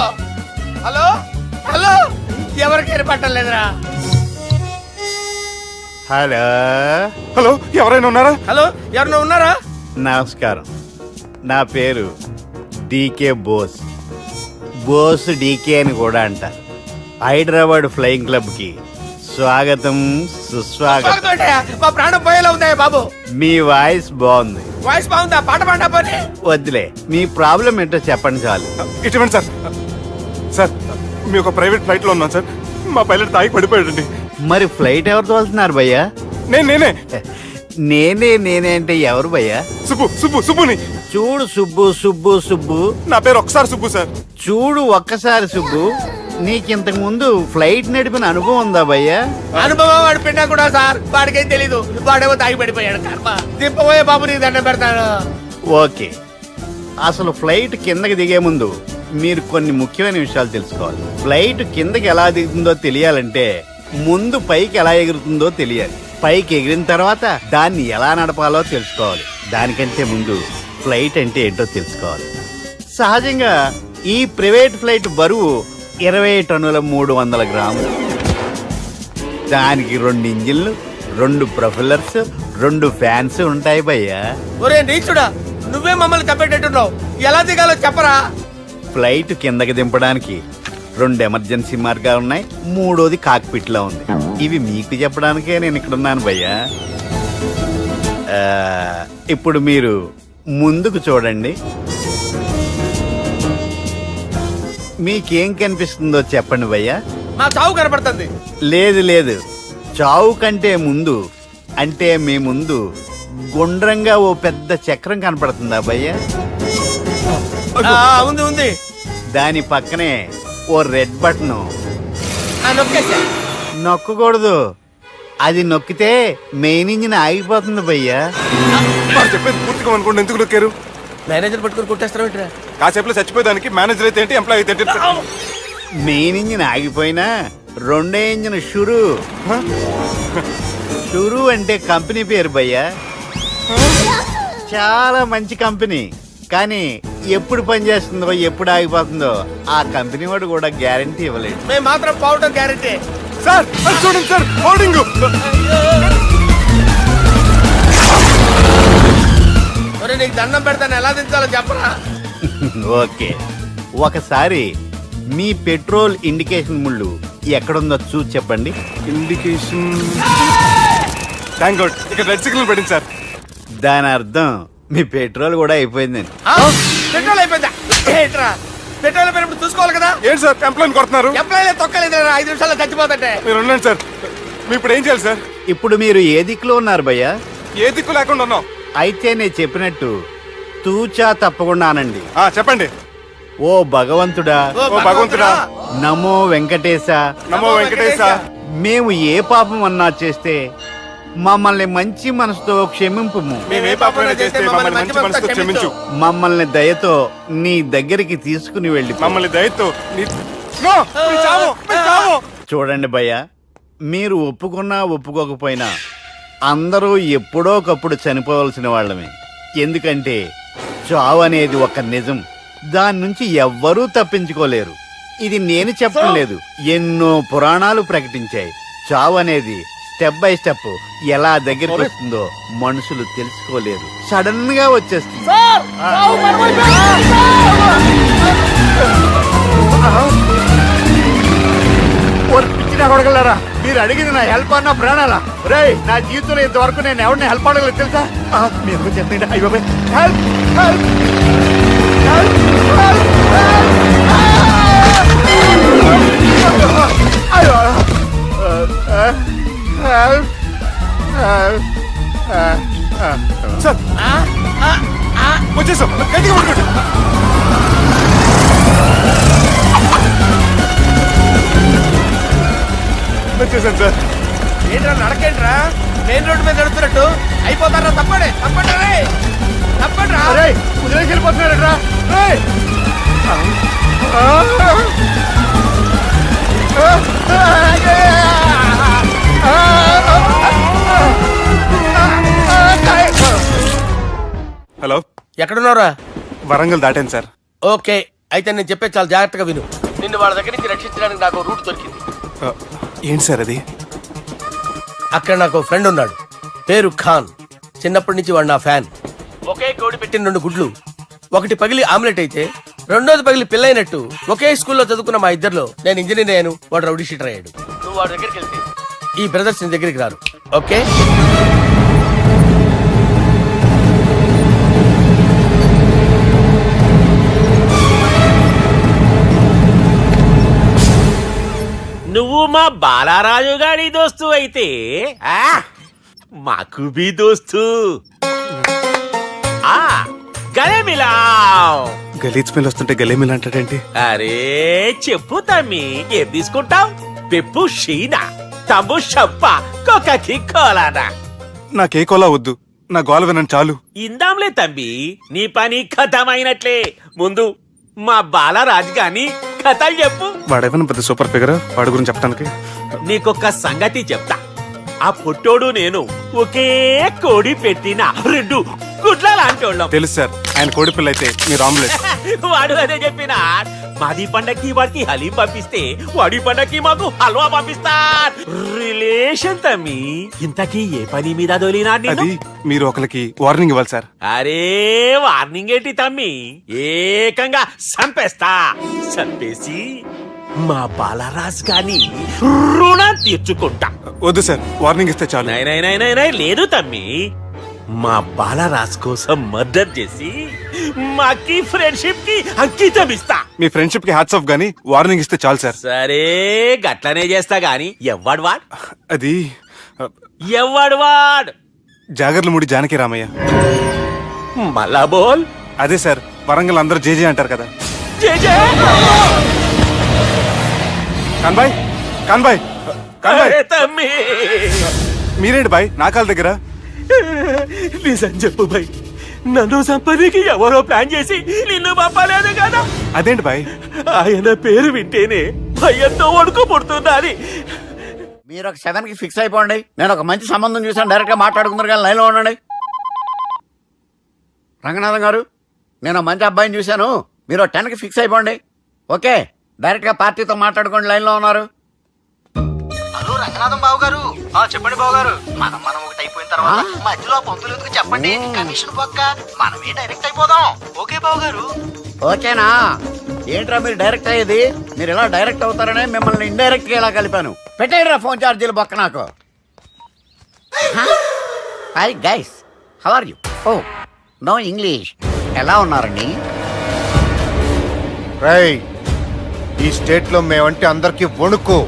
హలో హలో, ఎవరికి ఏర్పట్టలేదురా. హలో హలో, ఎవరైనా ఉన్నారా? హలో ఎవరైనా ఉన్నారా? నమస్కారం, నా పేరు డీకే బోస్. బోస్ డీకే అని కూడా అంటారు. హైదరాబాద్ ఫ్లయింగ్ క్లబ్కి స్వాగతం సుస్వాగతం. స్వాగతం ఏంటయ్యా? మా ప్రాణం పోయేలా ఉందా బాబు? మీ వాయిస్ బాగుంది. వాయిస్ బాగుందా? పాట పాడా పోనీ. వద్దులే, మీ ప్రాబ్లం ఏంటో చెప్పండి చాలు. ఇటువంటి సార్, సార్ మీ ఒక ప్రైవేట్ ఫ్లైట్ లో ఉన్నాం సార్, మా పైలట్ తాగి పడిపోయాడండి. మరి ఫ్లైట్ ఎవరితో వెళ్తున్నారు భయ్యా? నేనే నేనే అంటే ఎవరు భయ్యా? సుబ్బుని. చూడు సుబ్బు సుబ్బు సుబ్బు, నా పేరు ఒకసారి సుబ్బు సార్. చూడు ఒక్కసారి సుబ్బు, నీకింతకు ముందు ఫ్లైట్ నడిపిన అనుభవం ఉందా భయ్యా? అనుభవం వాడు పిండా కూడా సార్, వాడికేం తెలీదు. వాడేమో తాగి పడిపోయాడు. కర్మ. దింపబోయే బాబు నీకు దండం పెడతాను. ఓకే, అసలు ఫ్లైట్ కిందకి దిగే ముందు మీరు కొన్ని ముఖ్యమైన విషయాలు తెలుసుకోవాలి. ఫ్లైట్ కిందకి ఎలా దిగుతుందో తెలియాలంటే ముందు పైకి ఎలా ఎగురుతుందో తెలియాలి. పైకి ఎగిరిన తర్వాత దాన్ని ఎలా నడపాలో తెలుసుకోవాలి. దానికంటే ముందు ఫ్లైట్ అంటే ఏంటో తెలుసుకోవాలి. సహజంగా ఈ ప్రైవేట్ ఫ్లైట్ బరువు 20 టన్నుల 300 గ్రాములు. దానికి 2 ఇంజిన్లు, 2 ప్రొఫెల్లర్స్, 2 ఫ్యాన్స్ ఉంటాయి భయ్యా. ఒరే నీచుడా, నువ్వే మమ్మల్ని తప్పేటట్టున్నావు. ఎలా దిగాలో చెప్పరా? ఫ్లైట్ కిందకి దింపడానికి 2 ఎమర్జెన్సీ మార్గాలు ఉన్నాయి. 3వది కాక్పిట్ లో ఉంది. ఇవి మీకు చెప్పడానికే నేను ఇక్కడ ఉన్నాను భయ్యా. ఇప్పుడు మీరు ముందుకు చూడండి. మీకేం కనిపిస్తుందో చెప్పండి భయ్యా. మా చావు కనపడుతుంది. లేదు లేదు, చావు కంటే ముందు అంటే మీ ముందు గుండ్రంగా ఓ పెద్ద చక్రం కనపడుతుందా భయ్యా? ఉంది ఉంది. దాని పక్కనే ఓ రెడ్ బటన్. నొక్కేసా. నొక్కకూడదు, అది నొక్కితే మెయిన్ ఇంజిన్ ఆగిపోతుంది భయ్యా. చెప్పేది పూర్తిగా అనుకోండి. ఎందుకు నొక్కారు? మేనేజర్ పట్టుకుని కొట్టేస్తారా? కాసేపులో చచ్చిపోయేదానికి మేనేజర్ అయితే ఏంటి, ఎంప్లాయ్ అయితే ఏంటి? మెయిన్ ఇంజిన్ ఆగిపోయినా రెండో ఇంజిన్ షురు. షురు అంటే కంపెనీ పేరు భయ్యా. చాలా మంచి కంపెనీ. కానీ ఎప్పుడు పనిచేస్తుందో ఎప్పుడు ఆగిపోతుందో ఆ కంపెనీ వాడు కూడా గ్యారంటీ ఇవ్వలేదు. మేము మాత్రం పోవటం గ్యారంటీ. సార్ అది చూడండి సార్, హోర్డింగ్. ఒరే నీకు దండం పెడతాను, ఎలా దించాలో చెప్పరా? ఓకే, ఒకసారి మీ పెట్రోల్ ఇండికేషన్ ముళ్ళు ఎక్కడుందో చూసి చెప్పండి. ఇండికేషన్. థ్యాంక్ గాడ్, ఇక్కడ రెడ్ సిగ్నల్ పడింది సార్. దాని అర్థం మీ పెట్రోల్ కూడా అయిపోయిందని. పెట్రోల్ అయిపోయిందా? ఏంట్రా పెట్రోల్ అయిపోయినప్పుడు చూసుకోవాలి కదా. ఏంటి సార్ ఎంప్లాయ్ కొడుతున్నారు? ఎంప్లాయీ తొక్కలేదు. 5 నిమిషాల్లో చచ్చిపోతుంటే మీరు ఉండండి సార్. మీ ఇప్పుడు ఏం చేయాలి సార్? ఇప్పుడు మీరు ఏ దిక్కులో ఉన్నారు భయ్యా? ఏ దిక్కు లేకుండా ఉన్నాం. అయితే నేను చెప్పినట్టు తూచా తప్పకుండా అనండి. చెప్పండి. ఓ భగవంతుడా, ఓ భగవంతుడా, నమో వెంకటేశ, నమో వెంకటేశ. మేము ఏ పాపం అన్నా చేస్తే మమ్మల్ని మంచి మనసుతో క్షమింపుము. మేమే పాపమైనా చేస్తే మమ్మల్ని మంచి మనసుతో క్షమించు. మమ్మల్ని దయతో నీ దగ్గరికి తీసుకుని వెళ్ళి మమ్మల్ని దయతో నో, మీ చావు, మీ చావు. చూడండి భయ్య, మీరు ఒప్పుకున్నా ఒప్పుకోకపోయినా అందరూ ఎప్పుడో ఒకప్పుడు చనిపోవలసిన వాళ్ళమే. ఎందుకంటే చావు అనేది ఒక నిజం. దాని నుంచి ఎవ్వరూ తప్పించుకోలేరు. ఇది నేను చెప్పడం లేదు, ఎన్నో పురాణాలు ప్రకటించాయి. చావు అనేది స్టెప్ బై స్టెప్ ఎలా దగ్గరికి వస్తుందో మనుషులు తెలుసుకోలేరు. సడన్ గా వచ్చేస్తుంది. కొడగలరా, మీరు అడిగింది నా హెల్ప్ అన్న ప్రాణాలా? రే, నా జీవితంలో ఇంతవరకు నేను ఎవరిని హెల్ప్ అడగలేదు తెలుసా? మీరు చెప్పండి. అయ్యో హెల్ప్ హెల్ప్ సార్ వచ్చేసాం, గట్టిగా పట్టుకోండి. వచ్చేసాను సార్. ఏంట్రా నడకేంట్రా? మెయిన్ రోడ్డు మీద నడుస్తున్నట్టు అయిపోతారా? తప్పండి తప్పండి రే, తప్పండి రా. వదిలేసి వెళ్ళిపోతున్నారా? హలో, ఎక్కడున్నారా? వరంగల్ దాటాను సార్. ఓకే, అయితే నేను చెప్పే చాలా జాగ్రత్తగా విను. నిన్ను వాళ్ళ దగ్గర నుంచి రక్షించడానికి నాకు రూట్ దొరికింది. ఏంటి సార్ అది? అక్కడ నాకు ఫ్రెండ్ ఉన్నాడు, పేరు ఖాన్. చిన్నప్పటి నుంచి వాడు నా ఫ్యాన్. ఒకే కోడి పెట్టిన 2 గుడ్లు, ఒకటి పగిలి ఆమ్లెట్ అయితే రెండోది పగిలి పిల్లైనట్టు ఒకే స్కూల్లో చదువుకున్న మా ఇద్దరిలో నేను ఇంజనీర్ అయ్యాను, వాడు రౌడీ షీటర్ అయ్యాడు. నువ్వు వాడి దగ్గరికి వెళ్తే ఈ బ్రదర్స్ నీ దగ్గరికి రారు. ఓకే, నువ్వు మా బాలారాజు గారి దోస్తు అయితే మాకు బి దోస్తు. గలే మిలావ్. గలీజ్ స్మెల్ వస్తుంటే గలేమిల్ అంటాడేంటి? అరే చెప్పు తమ్మి, ఏం తీసుకుంటావు? పెప్పు షీనా, తమ్ము షప్ప, కొకకి కోలానా? నాకే కోలా వద్దు, నా గోల వినండి చాలు. ఇందాంలే తంబి, నీ పని కథమైనట్లే. ముందు మా బాలరాజు గాని కథలు చెప్పు. వాడేమైనా పెద్ద సూపర్ ఫిగర్, వాడి గురించి చెప్పడానికి. నీకొక్క సంగతి చెప్తా. ఆ పుట్టోడు నేను ఒకే కోడి పెట్టిన 2 గుడ్ల లాంటి వాళ్ళం. తెలుసు సార్, ఆయన కోడి పిల్ల అయితే మీరు ఆమ్లెట్. వాడు అదే చెప్పిన. మాది పండక్కి వాడికి హలీం పంపిస్తే వాడి పండక్కి మాకు హల్వా పంపిస్తా. రిలేషన్ తమ్మి. ఇంతకీ ఏ పని మీద దొలినా అది మీరు ఒకరికి వార్నింగ్ ఇవ్వాలి సార్. అరే వార్నింగ్ ఏంటి తమ్మి, ఏకంగా చంపేస్తా. చంపేసి మా బాలరాజ్ గాని రుణం తీర్చుకుంటా. వద్దు సార్, వార్నింగ్ ఇస్తే చాలు. నై లేదు తమ్మి, మా బాలరాజ్ కోసం మర్డర్ చేసి మాకి ఫ్రెండ్షిప్ కి అంకితం ఇస్తా. మీ ఫ్రెండ్షిప్ కి హ్యాట్స్ ఆఫ్ గానీ వార్నింగ్ ఇస్తే చాలు సార్. సరే గట్లనే చేస్తా గాని ఎవ్వడు వాడ్ అది ఎవ్వడు వాడ్ జాగర్లమూడి జానకి రామయ్య. మళ్ళా బోల్. అదే సార్, వరంగల్ అందరూ జేజే అంటారు కదా. జై జై. కాన్బాయ్ కాన్బాయ్ కాన్బాయ్, అరే తమ్మి, మీరేంటి బాయ్ నా కాళ్ళ దగ్గర? నిజం చెప్పు భయ్, నన్ను సంపదికి ఎవరో ప్లాన్ చేసి నిన్ను పంపలేదు కదా. అదేంటి బాయ్? ఆయన పేరు వింటేనే భయంతో వణుకు పుడుతున్నది. మీరు ఒక 7 కి ఫిక్స్ అయిపోండి. నేను ఒక మంచి సంబంధం చూసాను, డైరెక్ట్ గా మాట్లాడుకున్నారు కానీ లైన్లో ఉండండి. రంగనాథం గారు, నేను ఒక మంచి అబ్బాయిని చూశాను, మీరు 10 కి ఫిక్స్ అయిపోండి. ఓకే, డైరెక్ట్ గా పార్టీతో మాట్లాడుకోండి. లైన్లో ఉన్నారు. హలో రంగనాథం బాబు గారు. చెప్పండి బాబు గారు. మనం ఒకటి అయిపోయిన తర్వాత మధ్యలో పంతులు ఎందుకు చెప్పండి, కమిషన్ పక్క మనమే డైరెక్ట్ అయిపోదాం. ఓకే బాబు గారు. ఓకేనా? ఏంట్రా మీరు డైరెక్ట్ అయ్యేది? మీరు ఇలా డైరెక్ట్ అవుతారనే మిమ్మల్ని ఇండైరెక్ట్ గా ఇలా కలిపాను. పెట్టేయండిరా ఫోన్ ఛార్జీలు బొక్క నాకు. Hi guys, how are you? Oh no English. ఎలా ఉన్నారండి? రై, ఈ స్టేట్ లో మేమంటే అందరికి వణుకు.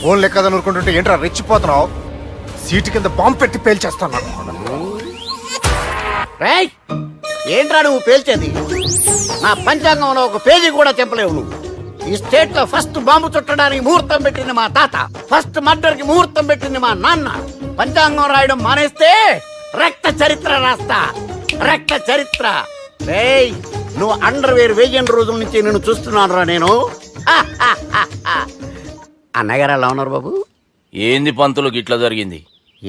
ఫోన్ లెక్క అనుకుంటుంటే ఏంట్రా రెచ్చిపోతున్నావు? సీటు కింద బాంబు పెట్టి పేల్చేస్తాను. రేయ్, ఏంట్రా నువ్వు పేల్చేది? నా పంచాంగంలో ఒక పేజీ కూడా చెప్పలేవు నువ్వు. ఈ స్టేట్ లో ఫస్ట్ బాంబు చుట్టడానికి ముహూర్తం పెట్టింది మా తాత, ఫస్ట్ మర్డర్ కి ముహూర్తం పెట్టింది మా నాన్న. పంచాంగం రాయడం మానేస్తే రక్త చరిత్ర రాస్తా, రక్త చరిత్ర. రేయ్, నువ్వు అండర్వేర్ వేయని రోజుల నుంచి నేను చూస్తున్నాను రా నేను. అన్నగారు ఎలా ఉన్నారు బాబు? ఏంది పంతులు గిట్లా జరిగింది?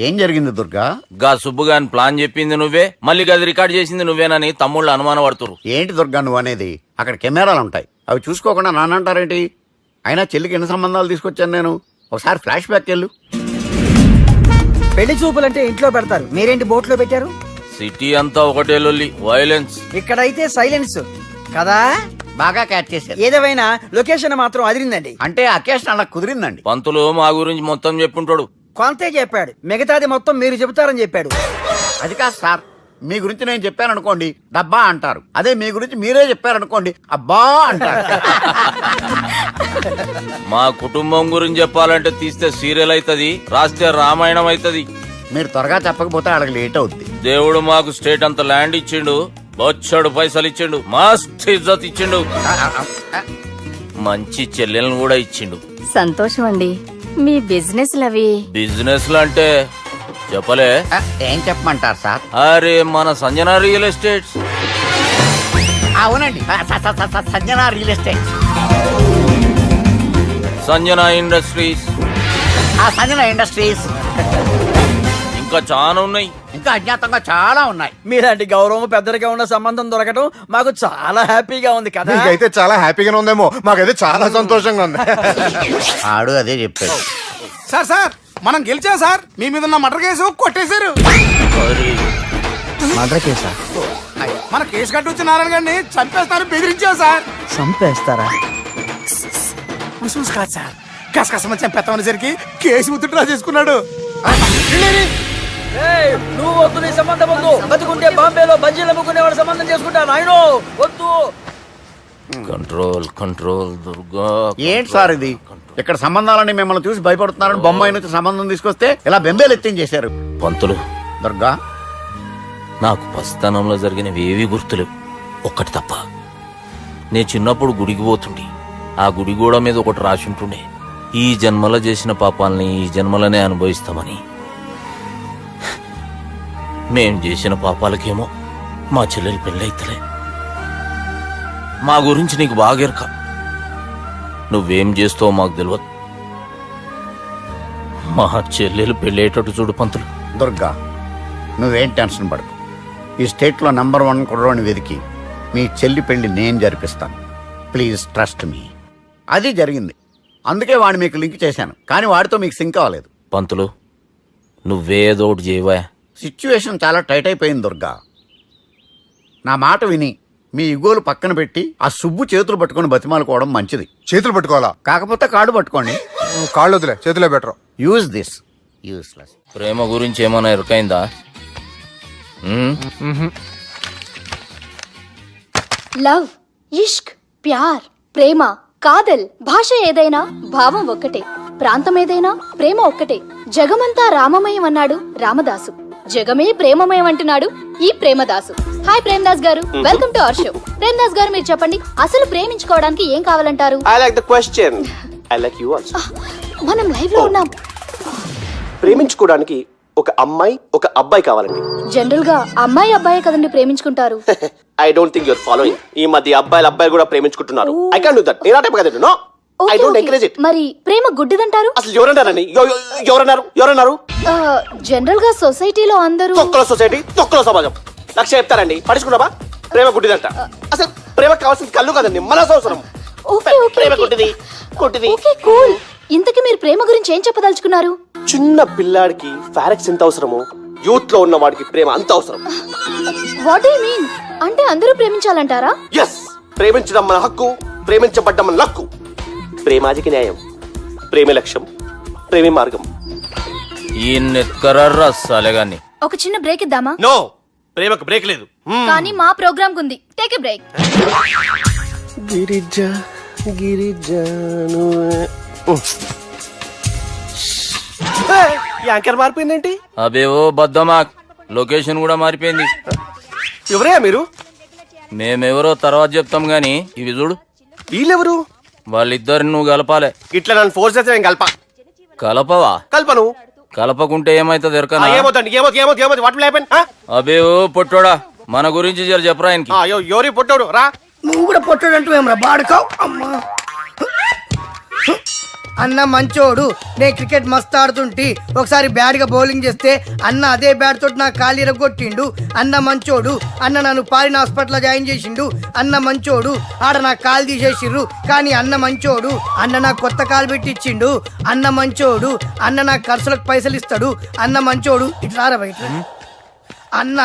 ఏం జరిగింది దుర్గా? గా సుబ్బుగాని ప్లాన్ చెప్పింది నువ్వే, మళ్ళీ గది రికార్డ్ చేసింది నువ్వేనని తమ్ముళ్ళు అనుమానం పడుతురు. ఏంటి దుర్గా నువ్వు అనేది? అక్కడ కెమెరాలు ఉంటాయి, అవి చూసుకోకుండా నానంటారేంటి? అయినా చెల్లికి ఎన్ని సంబంధాలు తీసుకొచ్చాను నేను. ఒకసారి ఫ్లాష్ బ్యాక్ వెళ్ళు. పెళ్లి చూపులంటే ఇంట్లో పెడతారు, మీరేంటి బోట్లో పెట్టారు? సిటీ అంతా ఒకటే లొల్లి, వైలెన్స్. ఇక్కడైతే సైలెన్స్ కదా. బాగా క్యాచ్ చేశారు. ఏదేమైనా లొకేషన్ మాత్రం అదిరిందండి. అంటే అకేషన్ అలా కుదిరిందండి. పంతులు మా గురించి మొత్తం చెప్పుంటాడు. కొంతే చెప్పాడు, మిగతాది మొత్తం మీరు చెబుతారని చెప్పాడు. అది కాదు సార్, మీ గురించి నేను చెప్పాను అనుకోండి డబ్బా అంటారు, అదే మీ గురించి మీరే చెప్పారనుకోండి అబ్బా అంటారు. మా కుటుంబం గురించి చెప్పాలంటే తీస్తే సీరియల్ అవుతుంది, రాస్తే రామాయణం అవుతుంది. మీరు త్వరగా చెప్పకపోతే వాళ్ళకి లేట్ అవుద్ది. దేవుడు మాకు స్టేట్ అంత ల్యాండ్ ఇచ్చిండు, బొచ్చడు పైసలు ఇచ్చిండు, మస్త్ ఇజ్జత్ ఇచ్చిండు, మంచి చెల్లెలను కూడా ఇచ్చిండు. సంతోషం అండి. మీ బిజినెస్ లవి బిజినెస్ అంటే చెప్పలే. ఏం చెప్పమంటారు సార్? అరే మన సంజన రియల్ ఎస్టేట్స్. అవునండి, Sanjana real estate, Sanjana industries, Sanjana industries, ఇంకా చాలా ఉన్నాయి. ఇంకా అజ్ఞాతంగా చాలా ఉన్నాయి. మీలాంటి గౌరవం పెద్దరిగా ఉన్న సంబంధం దొరకడం మాకు చాలా హ్యాపీగా ఉంది కదా. నీకైతే చాలా హ్యాపీగానే ఉందేమో, మాకైతే చాలా సంతోషంగా ఉంది. ఆడు అదే చెప్పాడు. సార్ సార్, మనం గెలిచాం సార్. మీ మీద ఉన్న మర్డర్ కేసు కొట్టేశారు. మర్డర్ కేసా? మన కేసు కట్టి నారాయణ గారిని చంపేస్తారని బెదిరించాం సార్. చంపేస్తారా? చూసి కాదు సార్, కసకసమని చంపేస్తామనేసరికి కేసు ముద్దుట్రా చేసుకున్నాడు. నువ్వు వద్దు, నీ సంబంధం వద్దు. బతుకుంటే బాంబేలో బజ్జీలు అమ్ముకునే వాడు సంబంధం చేసుకుంటా నాయనో, వద్దు. Control control Durga. ఏంటి సార్ ఇది? ఇక్కడ సంబంధాలని మిమ్మల్ని చూసి భయపడుతున్నారని బొమ్మాయి నుంచి సంబంధం తీసుకొస్తే ఇలా బెంబేలు ఎత్తించేశారు. పంతులు, దుర్గా, నాకు పసితనంలో జరిగినవి ఏవి గుర్తులేవు, ఒక్కటి తప్ప. నే చిన్నప్పుడు గుడికి పోతుండే, ఆ గుడి గోడ మీద ఒకటి రాసి ఉంటుండే, ఈ జన్మలో చేసిన పాపాలని ఈ జన్మలనే అనుభవిస్తామని. మేం చేసిన పాపాలకేమో మా చెల్లెలు పెళ్ళైతలే. మా గురించి నీకు బాగెరక. నువ్వేం చేస్తావో మాకు తెలియదు. మా చెల్లెలు పెళ్ళేటట్టు చూడు పంతులు. దుర్గా, నువ్వేం టెన్షన్ పడకు. ఈ స్టేట్లో నంబర్ 1 కుర్రోని వెతికి మీ చెల్లి పెళ్లి నేను జరిపిస్తాను. Please trust me. అది జరిగింది, అందుకే వాడిని మీకు లింక్ చేశాను, కానీ వాడితో మీకు సింక్ అవ్వలేదు. పంతులు నువ్వేదో ఒకటి చేయవా. సిచ్యువేషన్ చాలా టైట్ అయిపోయింది దుర్గా. నా మాట విని మీ ఇగోలు పక్కన పెట్టి ఆ సుబ్బు చేతులు పట్టుకొని బతిమాలుకోవడం మంచిది. చేతులు పట్టుకోవాలా? కాకపోతే కాడు పట్టుకోండి. కాళ్ళు వదిలే, చేతులే బెటర్. Use this. యూస్లెస్. ప్రేమ గురించి ఏమైనా ఎరకైందా? లవ్, ఇష్క్, ప్యార్, ప్రేమ, కాదల్, భాష ఏదైనా భావం ఒక్కటే, ప్రాంతం ఏదైనా ప్రేమ ఒక్కటే. జగమంతా రామమయం అన్నాడు రామదాసు, జగమే ప్రేమమయం అంటున్నాడు ఈ ప్రేమదాసు. హాయ్ ప్రేమదాస్ గారు, welcome to our show. Premadasa గారు, మీరు చెప్పండి, అసలు ప్రేమించుకోవడానికి ఏం కావాలంటారు? I like the question. I like you also. మనం లైవ్ లో ఉన్నాం. ప్రేమించుకోవడానికి ఒక అమ్మాయి ఒక అబ్బాయి కావాలండి. జనరల్ గా అమ్మాయి అబ్బాయే కదండి ప్రేమించుకుంటారు. I don't think your following. ఈ మధ్య అబ్బాయిలు కూడా ప్రేమించుకుంటున్నారు. I can't do that. నేను ఆ టైప్ కదండి. No, I don't encourage it. మరి ప్రేమ గుడ్డిదంటారు? అసలు ఎవరన్నారండి? ఎవరన్నారు? జనరల్ గా సొసైటీలో అందరూ తొక్కలో సొసైటీ, తొక్కలో సమాజం లక్ష్య చెప్తారండి. పడుచుకున్నావా? ప్రేమ గుడ్డిదంట. అసలు ప్రేమ కావాల్సింది కళ్ళు కదండి, మనసు అవసరం. ప్రేమ గుడ్డిది. Okay, cool. ఇంతకీ మీరు ప్రేమ గురించి ఏం చెప్పదలుచుకున్నారు? చిన్న పిల్లాడికి ఫారెక్స్ ఎంత అవసరమో యూత్ లో ఉన్న వాడికి ప్రేమ అంత అవసరం. What you mean? అంటే అందరూ ప్రేమించాలంటారా? ఎస్, ప్రేమించడం మన హక్కు, ప్రేమించబడ్డం మన లక్కు. ప్రేమాజికి న్యాయం, ప్రేమే లక్ష్యం, ప్రేమే మార్గం. ఈ నెత్కరర్రా సాలెగాన్ని. ఒక చిన్న బ్రేక్ ఇద్దామా? నో, ప్రేమకు బ్రేక్ లేదు. కానీ మా ప్రోగ్రామ్ కుంది. Take a break. యాంకర్ మారిపోయిందేంటి? అబేవో బద్దమాక్, లొకేషన్ కూడా మారిపోయింది. ఎవరయ్యా మీరు? మేమెవరో తర్వాత చెప్తాం గాని ఇవి చూడు. వీళ్ళెవరు? వాళ్ళిద్దరిని నువ్వు కలపాలే. ఇట్లా నన్ను ఫోర్స్ చేస్తే నేను కలపవా? కల్పను. కలపకుంటే ఏమైతుంది ఎరకనా? ఏమవుతుంది? What will happen? అబేవో పొట్టోడా, మన గురించి జర చెప్పరా ఆయనకి. ఎవరి పొట్టాడు రా. నువ్వు కూడా పొట్టాడంటూ ఏమరా బాడుకావు. అమ్మా అన్న మంచోడు. నేను క్రికెట్ మస్తు ఆడుతుంటి, ఒకసారి బ్యాట్ గా బౌలింగ్ చేస్తే అన్న అదే బ్యాట్ తోటి నా కాలు ఇరగొట్టిండు. అన్న మంచోడు. అన్న నన్ను పాలిన హాస్పిటల్ జాయిన్ చేసిండు. అన్న మంచోడు. ఆడ నా కాలు తీసేసిర్రు, కానీ అన్న మంచోడు. అన్న నాకు కొత్త కాలు పెట్టిచ్చిండు. అన్న మంచోడు. అన్న నాకు ఖర్చులకు పైసలు ఇస్తాడు. అన్న మంచోడు. ఇట్లా బయట అన్న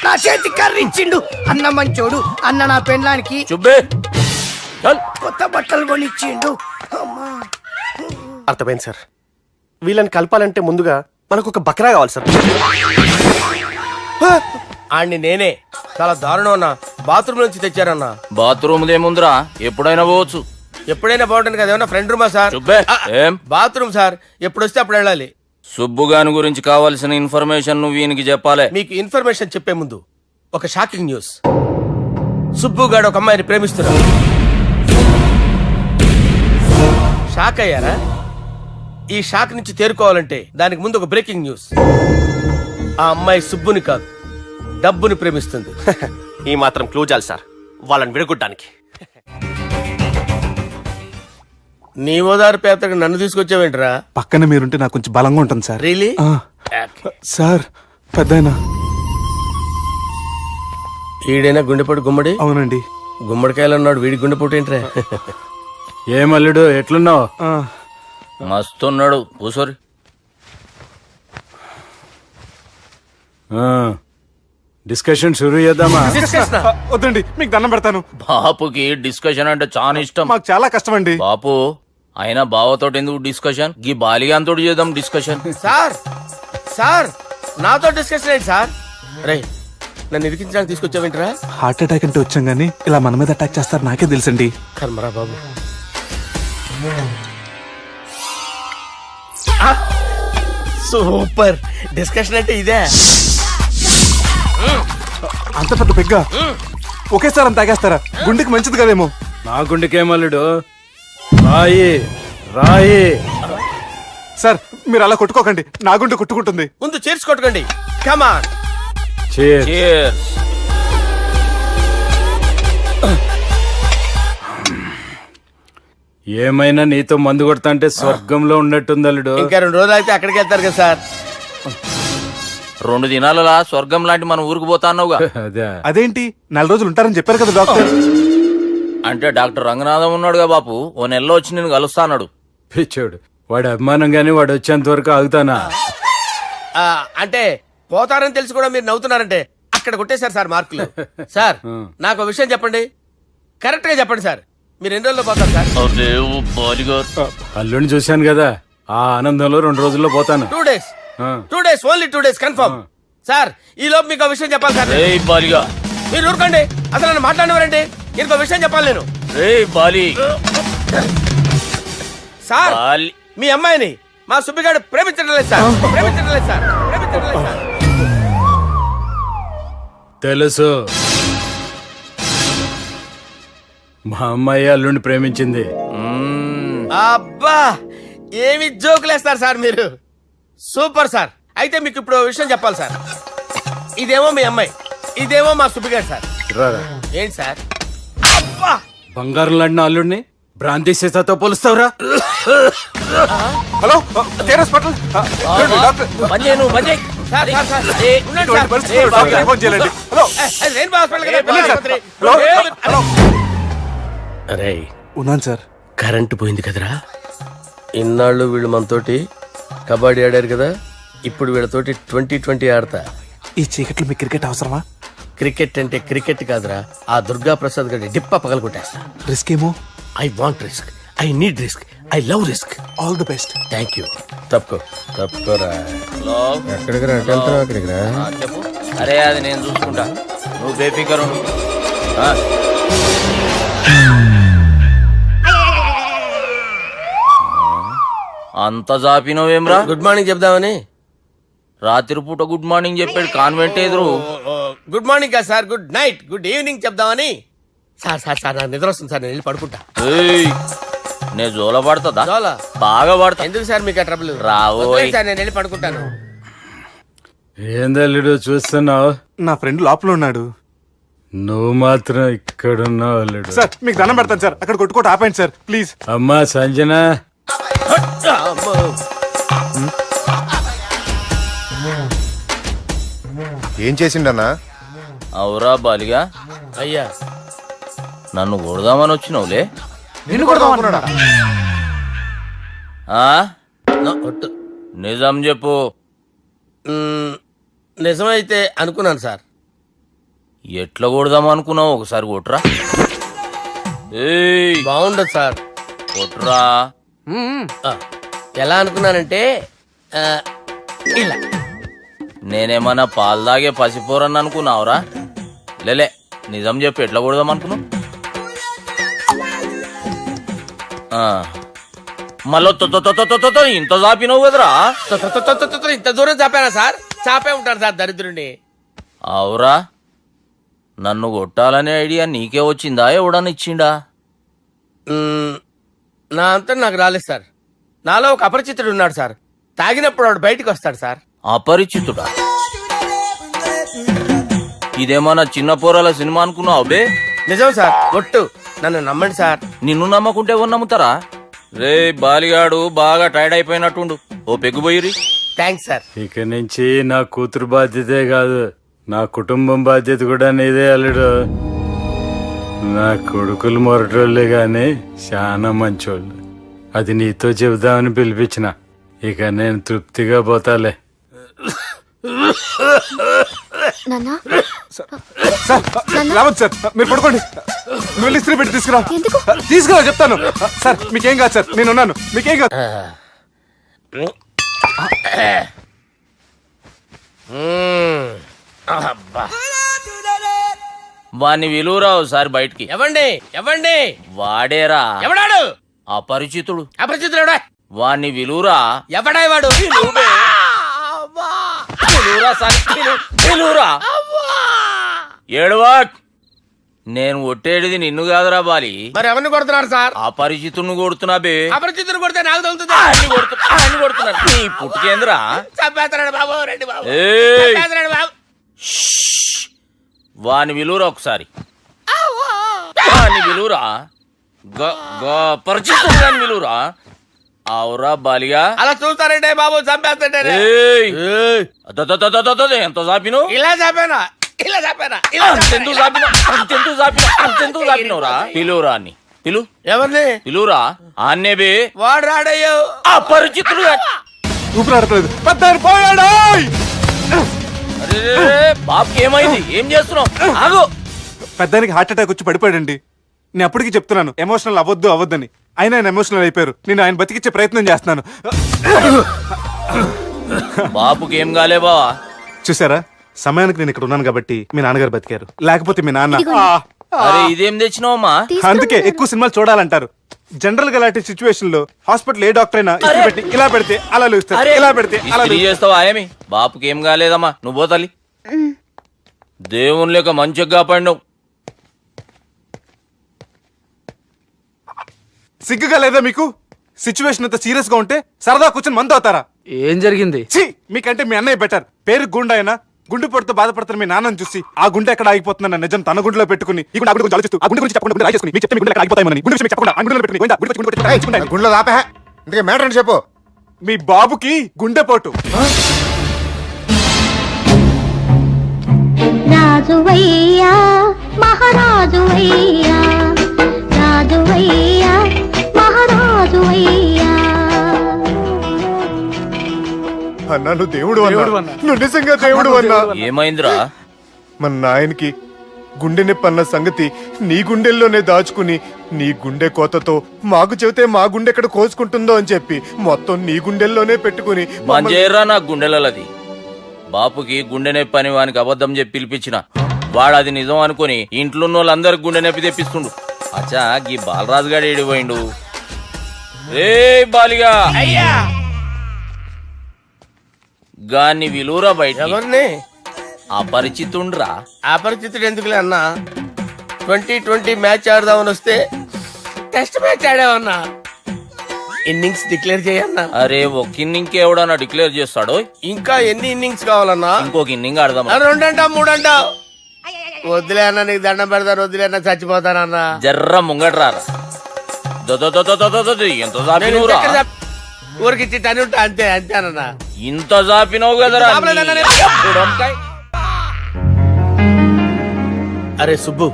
నా చేతి కర్రీ ఇచ్చిండు. అన్న మంచోడు. అన్న నా పెళ్ళానికి చుబ్బే కొత్త బట్టలు కొనిచ్చిండు. అమ్మా అర్థమైంది సార్. వీళ్ళని కలపాలంటే ముందుగా మనకు ఒక బక్రా కావాలి సార్. ఆడిని నేనే చాలా దారుణం అన్న. బాత్రూమ్ నుంచి తెచ్చారన్నా. బాత్రూమ్ దేముందిరా, ఎప్పుడైనా పోవచ్చు. ఎప్పుడైనా బాగుంటుంది కదా. ఏమన్నా ఫ్రెండ్ రూమా సార్? చుబ్బే ఏం బాత్రూమ్ సార్, ఎప్పుడు వస్తే అప్పుడు వెళ్ళాలి. సుబ్బుగాని గురించి కావాల్సిన ఇన్ఫర్మేషన్ నువ్వు వీనికి చెప్పాలే. మీకు ఇన్ఫర్మేషన్ చెప్పే ముందు ఒక షాకింగ్ న్యూస్. సుబ్బుగాడు ఒక అమ్మాయిని ప్రేమిస్తున్నాడు. షాక్ అయ్యారా? ఈ షాక్ నుంచి తేరుకోవాలంటే దానికి ముందు ఒక బ్రేకింగ్ న్యూస్. ఆ అమ్మాయి సుబ్బుని కాదు, డబ్బుని ప్రేమిస్తుంది. ఈ మాత్రం క్లూ చాలు సార్ వాళ్ళని విడగొట్టడానికి. నీ ఓదారు పేపర్కి నన్ను తీసుకొచ్చావేంట్రా? పక్కన మీరుంటే నాకు కొంచెం బలంగా ఉంటుంది సార్. రియలీ? సార్ పెద్దయినా. ఈడైనా గుండెపోటు గుమ్మడి? అవునండి. గుమ్మడికాయలు అన్నాడు, వీడి గుండెపోటు ఏంట్రా? ఏమల్లుడు ఎట్లున్నావు? మస్తున్నాడు కూసోరి. డిస్కషన్ షురూ చేద్దామా? వద్దండి, మీకు దండం పెడతాను. బాపుకి డిస్కషన్ అంటే చాలా ఇష్టం. మాకు చాలా కష్టం అండి. బాపు అయినా బావతోటి ఎందుకు డిస్కషన్? గీ బాలిగాంతోటి చేద్దాం డిస్కషన్. సార్ సార్ నాతో డిస్కషన్ ఏంటి సార్? రే, నన్ను ఇరికించడానికి తీసుకొచ్చావేంట్రా? హార్ట్ అటాక్ అంటే వచ్చాం గానీ ఇలా మన మీద అటాక్ చేస్తారు నాకే తెలుసండి. కర్మరా బాబు. సూపర్ డిస్కషన్ అంటే ఇదే. అంత పెద్ద పెగ్గా ఒకేసారి అంత తాగేస్తారా? గుండెకి మంచిది కదేమో. నా గుండెకేమల్లుడు రాయి రాయి. సార్ మీరు అలా కొట్టుకోకండి, నా గుండె కొట్టుకుంటుంది. ముందు చేర్చుకొట్టుకోండి. కమాన్ Cheers. ఏమైనా నీతో మందు కొడతా స్వర్గంలో ఉన్నట్టుంది అల్లుడు. ఇంకా 2 రోజులు అయితే అక్కడికి వెళ్తారు కదా సార్. 2 దినాలలా స్వర్గం లాంటి మన ఊరికి పోతా అన్నావుగా. అదే అదేంటి 4 రోజులు ఉంటారని చెప్పారు కదా డాక్టర్. అంటే డాక్టర్ రంగనాథం ఉన్నాడుగా బాపు, ఓ నెలలో వచ్చి నేను కలుస్తా అన్నాడు. పిచ్చోడు, వాడు అభిమానం గాని వాడు వచ్చేంత వరకు ఆగుతానా? అంటే పోతారని తెలిసి కూడా మీరు నవ్వుతున్నారంటే అక్కడ కొట్టేశారు సార్ మార్కులు. సార్ నాకు ఒక విషయం చెప్పండి, కరెక్ట్ గా చెప్పండి సార్, మీరు ఎన్ని రోజుల్లో పోతారు సార్? అల్లుడిని చూశాను కదా, ఆ ఆనందంలో 2 రోజుల్లో పోతాను. 2 days. 2 days, only 2 days confirm. Sir ఈ లోపు మీకు ఒక విషయం చెప్పాలి సార్. మీరు ఊరుకోండి, అసలు నన్ను మాట్లాడినవారండి. ఇంకో విషయం చెప్పాలి నేను. సార్ మీ అమ్మాయిని మా సుబ్బిగాడు ప్రేమించడం లేదు సార్. ప్రేమించడం లేదు సార్. ప్రేమించడం లేదు సార్. తెలుసు, మా అమ్మాయి అల్లుడిని ప్రేమించింది. అబ్బా ఏమి జోకులేస్తారు సార్ మీరు. Super sir. అయితే మీకు ఇప్పుడు ఓ విషయం చెప్పాలి సార్. ఇదేమో మీ అమ్మాయి, ఇదేమో మా సుబ్బిగాడు సార్. రారా. ఏంటి సార్? అబ్బా బంగారం లాంటి అల్లుడిని భ్రాంతి సీతతో పోలుస్తావురా? Hello hospital sir, sir, sir. ఉండండి సార్. రెయిన్బో హాస్పిటల్ కదా. అరే ఉన్నాను సార్. కరెంటు పోయింది కదరా. ఇన్నాళ్ళు వీళ్ళు మనతోటి కబడ్డీ ఆడారు కదా, ఇప్పుడు వీళ్ళతోటి 2020 ఆడతా. ఈ చీకట్లో మీకు క్రికెట్ అవసరమా? క్రికెట్ అంటే క్రికెట్ కాదురా, ఆ దుర్గా ప్రసాద్ గారి డిప్ప పగల కొట్టేస్తా. రిస్క్ ఏమో. I want risk, I need risk, I love risk. All the best. Thank you. తప్పుకోరా. ఎక్కడికి రా? అక్కడికి రా. చెప్పు. అరే అది నేను చూసుకుంటా, నువ్వు బేఫికర్ ఉండు. అంత జాపినవేమ్రా? గుడ్ మార్నింగ్ చెప్దామని. రాత్రి పూట గుడ్ మార్నింగ్ చెప్పాడు కాన్వెంట్ ఎదురు. గుడ్ మార్నింగ్ కాదు sir, good night, good evening చెప్దామని. సార్ సార్ సార్ నాకు నిద్ర వస్తుంది సార్, నేను వెళ్ళి పడుకుంటా. నేను జోల పడుతుందా? జోలా? బాగా పడతా. ఎందుకు సార్ మీకు ఆ ట్రబుల్? రావోయ్ సార్, నేను వెళ్ళి పడుకుంటాను. ఏంది అల్లుడు చూస్తున్నావు? నా ఫ్రెండ్ లోపల ఉన్నాడు. నువ్వు మాత్రం ఇక్కడున్నావు అల్లుడు. సార్ మీకు దండం పెడతాను సార్, అక్కడ కొట్టుకోట ఆపండి సార్ ప్లీజ్. అమ్మా సంజన, ఏం చేసిండన్నా? అవురా బాలిగా, అయ్యా నన్ను కొడదామని వచ్చినావులే. నిన్ను కొడదామన్నాడా? ఒట్టు. నిజం చెప్పు. నిజమైతే అనుకున్నాను సార్. ఎట్లా కొడదాం అనుకున్నావు? ఒకసారి కొట్రా. బాగుండదు సార్. కొట్రా. ఎలా అనుకున్నానంటే ఇలా. నేనేమన్నా పాలు తాగే పసిపోరని అనుకున్నావురా? లేలే, నిజం చెప్పు, ఎట్లా కొడదాం అనుకున్నావు? మళ్ళీ ఇంత చాపినావు కదరా? ఇంత దూరం చాపానా సార్? చాపే ఉంటాను సార్ దరిద్రుడిని. అవురా, నన్ను కొట్టాలనే ఐడియా నీకే వచ్చిందా? ఎవడన్నా ఇచ్చిండా? నా అంతా నాకు రాలేదు సార్. నాలో ఒక అపరిచితుడు ఉన్నాడు సార్. తాగినప్పుడు వాడు బయటికి వస్తాడు సార్. అపరిచితుడా? ఇదేమన్నా చిన్న పోరాల సినిమా అనుకున్నావు బే? నిజం సార్, ఒట్టు. నన్ను నమ్మండి సార్. నిన్ను నమ్మకుంటే ఎవరు నమ్ముతారా? రే బాలిగాడు బాగా టైర్డ్ అయిపోయినట్టుండు, ఓ పెగ్గుబోయిరి. Thanks sir. ఇక నుంచి నా కూతురు బాధ్యతే కాదు, నా కుటుంబం బాధ్యత కూడా నీదే అల్లుడు. నా కొడుకులు మొరటోళ్ళే గాని చాలా మంచోళ్ళు. అది నీతో చెబుదామని పిలిపించిన. ఇక నేను తృప్తిగా పోతాలే. రావద్దు సార్, మీరు పడుకోండి. నువ్వు ఇస్త్రీ పెట్టి తీసుకురా. తీసుకురా చెప్తాను సార్. మీకేం కాదు సార్, నేను ఉన్నాను. మీకేం కాదు. వాణ్ణి విలువరా ఒకసారి బయటికి. ఎవండి ఎవండి? వాడేరా. ఎవడాడు? అపరిచితుడు. అపరిచితుడు ఎవడా? వాణ్ణి విలువరా. ఎవడా వాడు? ఏడవా. నేను ఒట్టేడిది నిన్ను కాదురా బాలి. మరి ఎవరిని కొడుతున్నారు సార్? అపరిచితుడిని కొడుతున్నా బే. అపరిచితుడు కొడితే నాకు తగులుతుంది. కొడుతున్నారు నీ పుట్టుకేంద్రా. చంపేస్తున్నాడు బాబు. రండి బాబు. ఏయ్. చంపేస్తున్నాడు బాబు. వాని విలువరా ఒకసారి వాని విలువరా పరిచితుడు గాని విలువరా అవురా బాలిగా అలా చూస్తారంటే బాబు చంపేస్తాడే ఏయ్! ఎంత చాపిను ఇలా చెప్పానా ఇలా చెప్పానా అంతెందుకు చాపినవురా పిలువురా అని ఎవరిని పిలువురా ఆన్నేబే వాడు రాడయ్యో అపరిచితుడు గాని. ఊపిరాడట్లేదు పెద్దాయన పోయాడు అరే బాబుకి ఏమైంది ఏం చేస్తున్నావు ఆగు పెద్దానికి హార్ట్ అటాక్ వచ్చి పడిపోయాడండి నేను అప్పటికి చెప్తున్నాను ఎమోషనల్ అవ్వద్దని ఆయన ఎమోషనల్ అయిపోయారు నేను ఆయన బతికిచ్చే ప్రయత్నం చేస్తున్నాను బాబుకి ఏం కాలే బావా చూసారా సమయానికి నేను ఇక్కడ ఉన్నాను కాబట్టి మీ నాన్నగారు బతికారు లేకపోతే మీ నాన్న అరే ఇదేం తెచ్చినావమ్మా అందుకే ఎక్కువ సినిమాలు చూడాలంటారు జనరల్ గా అలాంటి సిచ్యువేషన్ లో హాస్పిటల్ ఏ డాక్టర్ అయినా ఇస్త్రీ పెట్టి ఇలా పెడితే అలా లూస్తారు ఇలా పెడితే అలా ఇస్త్రీ చేస్తావా ఏమి బాపుకి ఏం కాలేదమ్మా నువ్వు పోతలి దేవుని లేక మంచిగా పడినావు సిగ్గుగా లేదా మీకు సిచ్యువేషన్ అంత సీరియస్ గా ఉంటే సరదా కూర్చొని మందు అవుతారా ఏం జరిగింది? ఛీ మీకంటే మీ అన్నయ్య బెటర్ పేరు గుండె అయినా గుండె పొడితో బాధపడుతున్న మీ నాన్నని చూసి ఆ గుండె ఎక్కడ ఆగిపోతుందన్న నిజం తన గుండెలో పెట్టుకుని ఈ గుండె గురించి ఆలోచిస్తూ ఆ గుండె గురించి చెప్పకుండా గుండె రాజేసుకుని మీకు చెప్తే మీ గుండె ఎక్కడ ఆగిపోతాయని గుండె విషయం చెప్పకుండా ఆ గుండెలో పెట్టుకుని గోవిందా, గుండె గురించి గుండె రాయించుకుంటాను. గుండెలో దాపే ఇందుకే మ్యాటర్ అని చెప్పు. మీ బాబుకి గుండెపోటు రాజువయ్యా మహారాజువయ్యా రాజువయ్యా మహారాజువయ్యా అన్నా నువ్వు దేవుడు అన్నా నువ్వు నిజంగా దేవుడు అన్నా. ఏమైందిరా మన నాయనకి గుండె నొప్పి అన్న సంగతి నీ గుండెల్లోనే దాచుకుని నీ గుండె కోతతో మాకు చెబితే మా గుండె ఎక్కడ కోసుకుంటుందో అని చెప్పి మొత్తం నీ గుండెల్లోనే పెట్టుకుని మంజేరా నా గుండెలది బాపుకి గుండె నొప్పి అని వానికి అబద్ధం చెప్పి పిలిపించిన వాడు అది నిజం అనుకుని ఇంట్లో ఉన్న వాళ్ళందరికి గుండె నొప్పి తెప్పిస్తుండు అచ్చా గీ బాలరాజు గారు ఏడిపోయిండు రే బాలిగా అయ్యా గాన్ని విలువరా బయట ఎవరిని అపరిచితుండ్రా అపరిచితుడు ఎందుకులే అన్నా 2020 మ్యాచ్ ఆడదామని వస్తే టెస్ట్ మ్యాచ్ ఆడావన్నా ఇన్నింగ్స్ డిక్లేర్ చేయన్నా. అరే ఒక ఇన్నింగ్ ఎవడన్నా డిక్లేర్ చేస్తాడో ఇంకా ఎన్ని ఇన్నింగ్స్ కావాలన్నా? ఇంకొక ఇన్నింగ్ ఆడదాం రెండంటావు మూడంటావు వద్దులే అన్న నీకు దండం పెడతాను వద్దులే అన్న చచ్చిపోతానన్నా. జర్ర ముంగట్రారా ఎంత జాపినవురా ఊరికిచ్చి టని ఉంటా అంతే అంతేనన్నా. ఇంత జాపినవు కదరా అరే సుబ్బు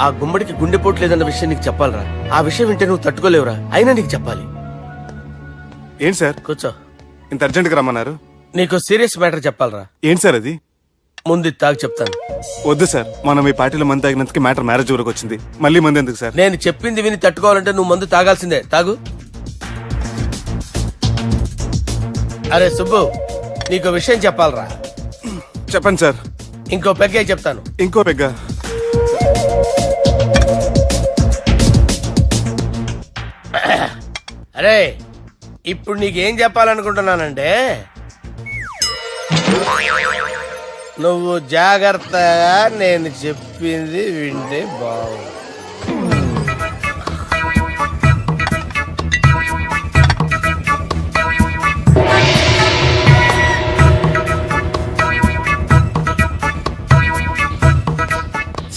ఆ గుమ్మడికి గుండెపోటు లేదన్న విషయం నీకు చెప్పాలరా. ఆ విషయం వింటే నువ్వు తట్టుకోలేవురా. అయినా నీకు చెప్పాలి. ఏంటి సార్ కూర్చో. ఇంత అర్జెంట్ గా రమ్మన్నారు? నీకు సీరియస్ మ్యాటర్ చెప్పాలరా. ఏంటి సార్ అది? ముందు ఇది తాగు చెప్తాను. వద్దు సార్ మనం ఈ పార్టీలో మంది తాగినందుకు మ్యాటర్ మ్యారేజ్ వరకు వచ్చింది మళ్ళీ మంది ఎందుకు సార్? నేను చెప్పింది విని తట్టుకోవాలంటే నువ్వు మందు తాగాల్సిందే. తాగు. అరే సుబ్బు నీకు విషయం చెప్పాలరా. చెప్పండి సార్. ఇంకో పెగ్గే చెప్తాను. ఇంకో పెగ్గ? అరే ఇప్పుడు నీకేం చెప్పాలనుకుంటున్నానంటే నువ్వు జాగ్రత్తగా నేను చెప్పింది వింటే బాగుంది.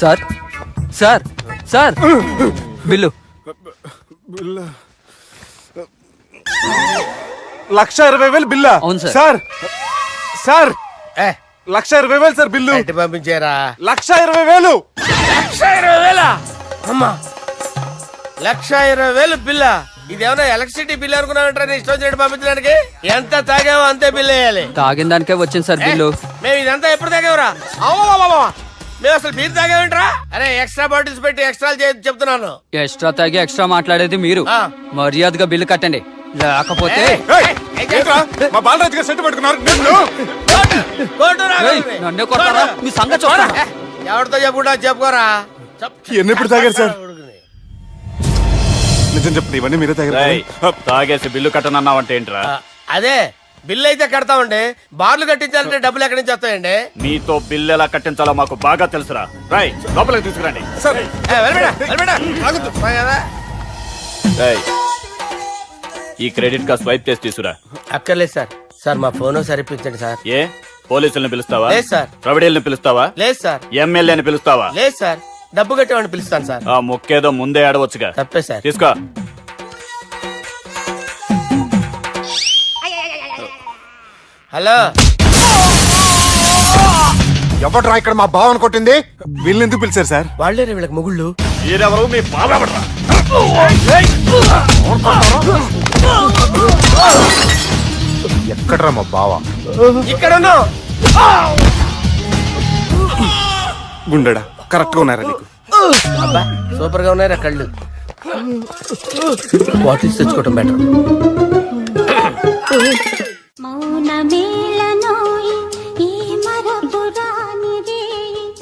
సార్ సార్ సార్ బిల్లు 1,20,000 బిల్లా? అవును సార్. సార్ సార్ ఏ 1,20,000 సార్ బిల్లు. బయట పంపించారా? 1,20,000. 1,20,000 అమ్మా 1,20,000 బిల్లా? ఇదేమన్నా ఎలక్ట్రిసిటీ బిల్ అనుకున్నామంటారా? నీ ఇష్టం చేయడం పంపించడానికి ఎంత తాగావో అంతే బిల్ వేయాలి. తాగిన దానికే వచ్చింది సార్ బిల్లు. మేము ఇదంతా ఎప్పుడు తాగేవరా? మేము అసలు బీర్ తాగేమంటారా? అరే ఎక్స్ట్రా బాటిల్స్ పెట్టి ఎక్స్ట్రా చెప్తున్నాను. ఎక్స్ట్రా తాగి ఎక్స్ట్రా మాట్లాడేది మీరు. మర్యాదగా బిల్లు కట్టండి లేకపోతే ఏంట్రా? మా బాలరాజు గారు సెట్ పట్టుకున్నారు. నన్నే కొడతారా? మీ సంగతి చూడరా? ఎవరితో చెప్పుకుంటా చెప్పుకోరా. ఎన్ని ఎప్పుడు తాగారు సార్? నిజం చెప్పండి ఇవన్నీ మీరే తాగారు? తాగేసి బిల్లు కట్టనన్నావంటే ఏంట్రా? అదే బిల్లు అయితే కడతామండి. బార్లు కట్టించాలంటే డబ్బులు ఎక్కడి నుంచి వస్తాయండి? నీతో బిల్లు ఎలా కట్టించాలో మాకు బాగా తెలుసురా. రై లోపలికి తీసుకురండి. సార్ రేయ్, ఈ క్రెడిట్ కార్డ్ స్వైప్ చేసి తీసుకురా. అక్కర్లేదు సార్. సార్ మా ఫోన్ సరిపించండి సార్. ఏ పోలీసుల్ని పిలుస్తావా? లేదు సార్. ప్రొవిడీల్ని పిలుస్తావా? లేదు సార్. ఎమ్మెల్యేని పిలుస్తావా? లేదు సార్. డబ్బు కట్టేవాడిని పిలుస్తాను సార్. ఆ మొక్కేదో ముందే ఆడవచ్చుగా. తప్పే సార్. తీసుకో. హలో, ఎవడ్రా ఇక్కడ మా బావని కొట్టింది? వీళ్ళని ఎందుకు పిలిచారు సార్? వాళ్ళేరే వీళ్ళకి మొగుళ్ళు. మీరెవరు? మీ బావెవడ్రా? ఎక్కడ్రా మా బావ? ఇక్కడ ఉన్నావు. గుండెడా కరెక్ట్ గా ఉన్నారా నీకు? అబ్బా సూపర్ గా ఉన్నాయిరా కళ్ళు. బాటిల్స్ తెచ్చుకోవటం బెటర్.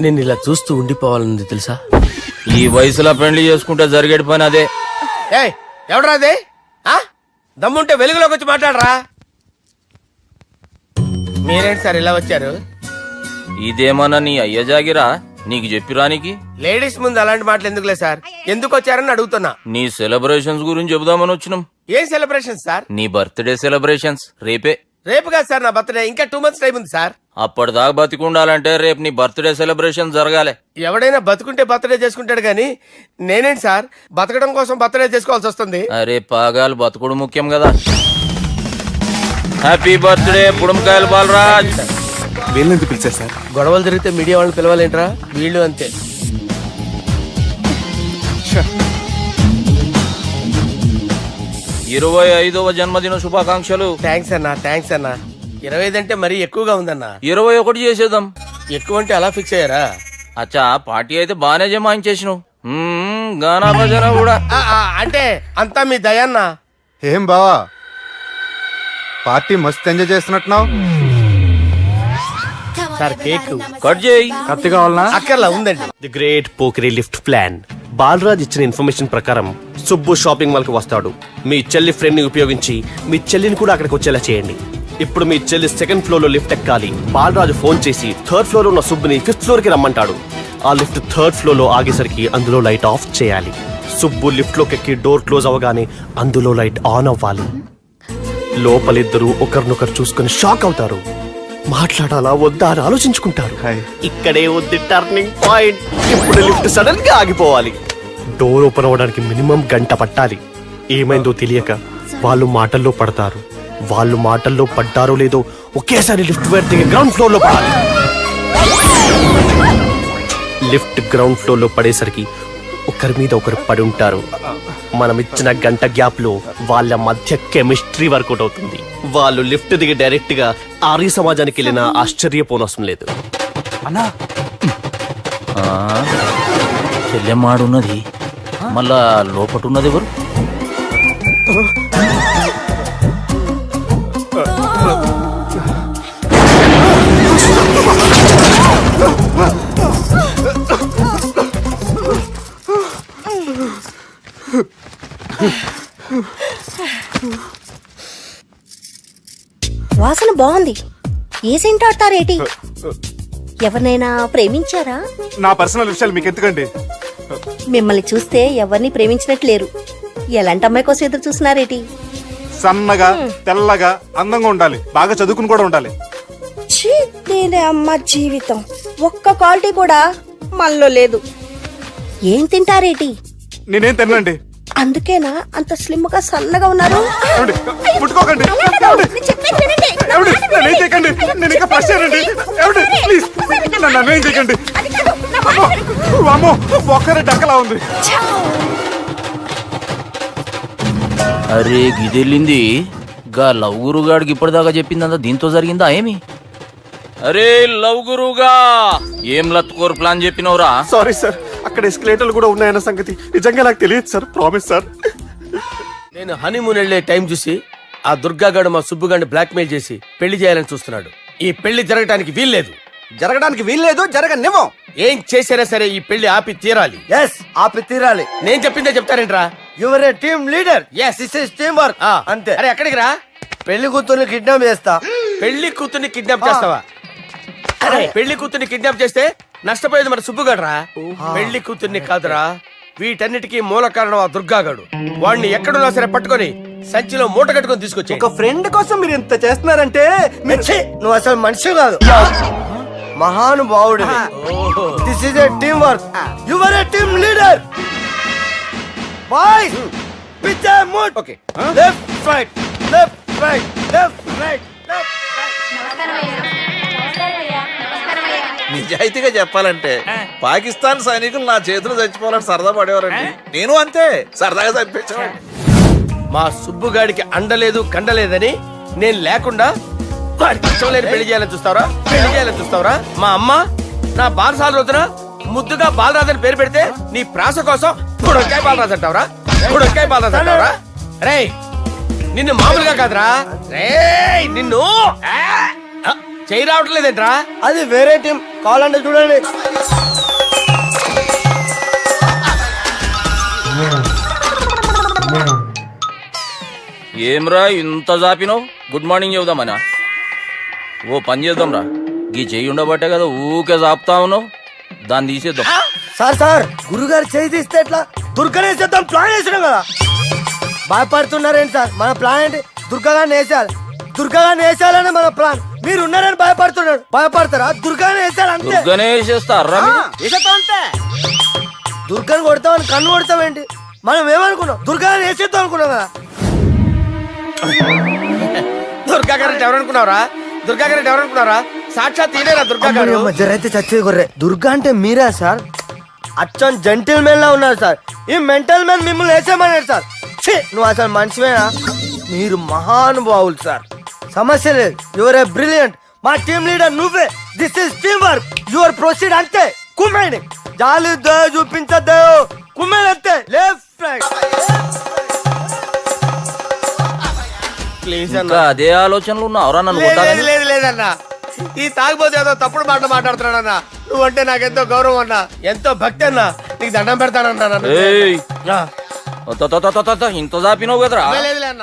నేను ఇలా చూస్తూ ఉండిపోవాలని తెలుసా? ఈ వయసులో పెళ్లి చేసుకుంటే జరిగేటి పని అదే. ఏయ్ ఎవడరా అదే? దమ్ముంటే వెలుగులోకి వచ్చి మాట్లాడరా. మీరేంటి సార్ ఇలా వచ్చారు? ఇదేమన్నా నీ అయ్య జాగిరా నీకు చెప్పిరానికి? లేడీస్ ముందు అలాంటి మాటలు ఎందుకులే సార్, ఎందుకు వచ్చారని అడుగుతున్నా. నీ సెలబ్రేషన్స్ గురించి చెబుదామని వచ్చినాం. ఏం సెలబ్రేషన్ సార్? నీ బర్త్డే సెలబ్రేషన్స్ రేపే. రేపు కాదు సార్ నా బర్త్డే, ఇంకా 2 months టైం ఉంది సార్. అప్పటిదాకా బతికుండాలంటే రేపు నీ బర్త్డే సెలబ్రేషన్ జరగాలి. ఎవడైనా బతుకుంటే బర్త్డే చేసుకుంటాడు గానీ నేనేంటి సార్ బతకడం కోసం బర్త్డే చేసుకోవాల్సి వస్తుంది? అరే పాగాలు బతుకుడు ముఖ్యం కదా. హ్యాపీ బర్త్డే పుడుమకాయలు బాలరాజ్. వీళ్ళని ఎందుకు పిలిచారు సార్? గొడవలు జరిగితే మీడియా వాళ్ళని పిలవాలేంట్రా? వీళ్ళు అంతే. 25వ జన్మదిన శుభాకాంక్షలు. థ్యాంక్స్ అన్నా, థ్యాంక్స్ అన్నా. 25 అంటే మరీ ఎక్కువగా ఉందన్నా. 21 చేసేద్దాం. ఎక్కువ అంటే అలా ఫిక్స్ అయ్యారా? అచ్చా పార్టీ అయితే బానే జమాయించేసినావు. గానా భజన కూడా. అంటే అంతా మీ దయన్నా. ఏం బావా పార్టీ మస్తు ఎంజాయ్ చేస్తున్నట్టున్నావు. సార్ కేక్ కట్ చేయి. కత్తి కావాలనా? అక్కర్లా ఉందండి. ది గ్రేట్ పోకరీ లిఫ్ట్ ప్లాన్. బాలరాజ్ ఇచ్చిన ఇన్ఫర్మేషన్ ప్రకారం సుబ్బు షాపింగ్ మాల్ కి వస్తాడు. మీ చెల్లి ఫ్రెండ్ ని ఉపయోగించి మీ చెల్లిని కూడా అక్కడికి వచ్చేలా చేయండి. ఇప్పుడు మీ చెల్లి 2nd ఫ్లోర్ లో లిఫ్ట్ ఎక్కాలి. బాలరాజు ఫోన్ చేసి 3rd ఫ్లోర్ లో ఉన్న సుబ్బుని 5th ఫ్లోర్ కి రమ్మంటాడు. ఆ లిఫ్ట్ 3rd ఫ్లోర్ లో ఆగేసరికి అందులో లైట్ ఆఫ్ చేయాలి. సుబ్బు లిఫ్ట్ లోకి ఎక్కి డోర్ క్లోజ్ అవగానే అందులో లైట్ ఆన్ అవ్వాలి. లోపలిద్దరూ ఒకరినొకరు చూసుకుని షాక్ అవుతారు. మాట్లాడాలా వద్దా అని ఆలోచించుకుంటారు. ఇక్కడే ఉంది టర్నింగ్ పాయింట్. ఇప్పుడు లిఫ్ట్ సడన్ గా ఆగిపోవాలి. డోర్ ఓపెన్ అవ్వడానికి మినిమం గంట పట్టాలి. ఏమైందో తెలియక వాళ్ళు మాటల్లో పడతారు. వాళ్ళు మాటల్లో పడ్డారో లేదో ఒకేసారి లిఫ్ట్ దిగి గ్రౌండ్ ఫ్లోర్ లో పడాలి. లిఫ్ట్ గ్రౌండ్ ఫ్లోర్ లో పడేసరికి ఒకరి మీద ఒకరు పడి ఉంటారు. మనం ఇచ్చిన గంట గ్యాప్ లో వాళ్ళ మధ్య కెమిస్ట్రీ వర్కౌట్ అవుతుంది. వాళ్ళు లిఫ్ట్ దిగి డైరెక్ట్ గా ఆర్య సమాజానికి వెళ్ళిన ఆశ్చర్యపోనవసరం లేదు. అన్నా చెల్లెమ్మాడున్నది మళ్ళా లోపటున్నది ఎవరు? వాసన బాగుంది. ఏ సెంట్ ఆడతారేటి? ఎవరినైనా ప్రేమించారా? నా పర్సనల్ విషయాలు మీకు ఎందుకండి? మిమ్మల్ని చూస్తే ఎవరిని ప్రేమించినట్లు లేరు. ఎలాంటి అమ్మాయి కోసం ఎదురు చూస్తున్నారేటి? సన్నగా తెల్లగా అందంగా ఉండాలి, బాగా చదువుకుని కూడా ఉండాలి. ఛీ, దీని అమ్మ జీవితం ఒక్క క్వాలిటీ కూడా మనలో లేదు. ఏం తింటారేటి? నేనేం తినండి. అందుకేనా అంత స్లిమ్ గా సన్నగా ఉన్నారు? పుట్టుకోకండి. నేనేం చేయకండి. నేను ఇంకా ఫస్ట్ చేయనండి. ప్లీజ్ నన్ను ఏం చేయకండి. అమ్మో ఒక్కరే డక్కలా ఉంది. అరే గిదెళ్ళింది గా లవ్ గురుగాడికి ఇప్పటిదాకా చెప్పిందంతా దీంతో జరిగిందా ఏమి? అరే లవ్ గురుగా ఏం లత్కోర్ ప్లాన్ చెప్పినవురా? సారీ సార్, అక్కడ ఎస్కలేటర్లు కూడా ఉన్నాయన్న సంగతి నిజంగా నాకు తెలియదు సార్. Promise sir. నేను హనీమూన్ వెళ్లే టైం చూసి ఆ దుర్గాగాడు మా సుబ్బుగాడిని బ్లాక్మెయిల్ చేసి పెళ్లి చేయాలని చూస్తున్నాడు. ఈ పెళ్లి జరగటానికి వీల్లేదు. జరగడానికి వీల్లేదు, జరగనివ్వం. ఏం చేసినా సరే ఈ పెళ్లి ఆపి తీరాలి. ఎస్, ఆపి తీరాలి. నేను చెప్పిందే చెప్తారేంట్రా? Your a team leader. Yes. This is team work. అంతే. అరే ఎక్కడికి రా? పెళ్లి కూతుర్ని కిడ్నాప్ చేస్తా. పెళ్లి కూతుర్ని కిడ్నాప్ చేస్తావా? అరే పెళ్లి కూతుర్ని కిడ్నాప్ చేస్తే నష్టపోయేది మన సుబ్బుగాడు రా. పెళ్లి కూతుర్ని కాదురా, వీటన్నిటికీ మూల కారణం ఆ దుర్గాగాడు. వాడిని ఎక్కడున్నా సరే పట్టుకొని సంచిలో మూట కట్టుకొని తీసుకొచ్చి ఒక ఫ్రెండ్ కోసం మీరు ఇంత చేస్తున్నారంటే నువ్వు అసలు మనిషి కాదు, మహానుభావుడు. This is a team work. You are a team leader. Boys with a mood. Okay, left right left right left right left right. నిజాయితీగా చెప్పాలంటే పాకిస్తాన్ సైనికులు నా చేతులు చచ్చిపోవాలని సరదా పడేవారండి. నేను అంతే సరదాగా చనిపించేవాడిని. మా సుబ్బుగాడికి అండలేదు కండలేదని నేను లేకుండా వాడికి ఇష్టం లేని పెళ్లి చేయాలని చూస్తావరా? పెళ్లి చేయాలని చూస్తావరా? మా అమ్మ నా బాలసాల రోజున ముద్దుగా బాలరాజు అని పేరు పెడితే నీ ప్రాస కోసం గుడొక్కాయ బాలరాజు అంటావరా? గుడొక్కాయ బాలరాజు అంటావరా? రే నిన్ను మామూలుగా కాదురా, రే నిన్ను చేయి రావట్లేదేంట్రా? అది వేరే టీం కావాలంటే చూడండి. ఏమ్రా ఇంత జాపినో? Good morning చెబుదామనా? ఓ పని చేద్దాం రా, గీ చెయ్యి ఉండబట్టే కదా ఊకే జాపుతా ఉన్నావు, దాన్ని తీసేద్దాం. సార్ సార్ గురుగారు చేయి తీస్తే ఎట్లా? దుర్గనేసేద్దాం ప్లాన్ వేసినాం కదా. భయపడుతున్నారేంటి సార్? మన ప్లాన్ ఏంటి? దుర్గాగాన్ని వేసేయాలి. దుర్గాగాన్ని వేసేయాలని మన ప్లాన్. మీరు ఉన్నారని భయపడుతున్నాడు. భయపడతారా? దుర్గాని వేసేయాలి అంతే. దుర్గనే వేసేస్తారా? వేసేద్దాం అంతే. దుర్గాని కొడతామని కన్ను కొడతామేంటి? మనం ఏమనుకున్నాం? దుర్గాని వేసేద్దాం అనుకున్నాం కదా. దుర్గా గారు ఎవరనుకున్నారా? దుర్గా గారు ఎవరనుకున్నారా? సాక్షాత్ ఈయనేరా దుర్గా గారు. అయితే చచ్చేది గొర్రె. దుర్గా అంటే మీరా సార్? అచ్చం జెంటిల్ మెన్ లా ఉన్నారు సార్. ఈ మెంటల్ మెన్ మిమ్మల్ని వేసేమన్నాడు సార్. ఛీ, నువ్వు అసలు మనిషివేనా? మీరు మహానుభావులు సార్. సమస్య లేదు. Your a brilliant. మా టీమ్ లీడర్ నువ్వే. This is team work. Your proceed అంతే. కుమ్మేయండి. జాలి దయ చూపించద్దు. కుమ్మేయండి అంతే. Left right. ప్లీజ్ ఇంకా అదే ఆలోచనలు ఉన్నావురా నన్ను కొట్టాలని? లేదు లేదన్నా, ఈ తాగిపోతే ఏదో తప్పుడు మాట మాట్లాడుతున్నాడన్నా. నువ్వంటే నాకెంతో గౌరవం అన్నా, ఎంతో భక్తి అన్నా. నీకు దండం పెడతానన్నా. ఏయ్, ఇంత జాపినావు కదరా? లేదులే అన్నా.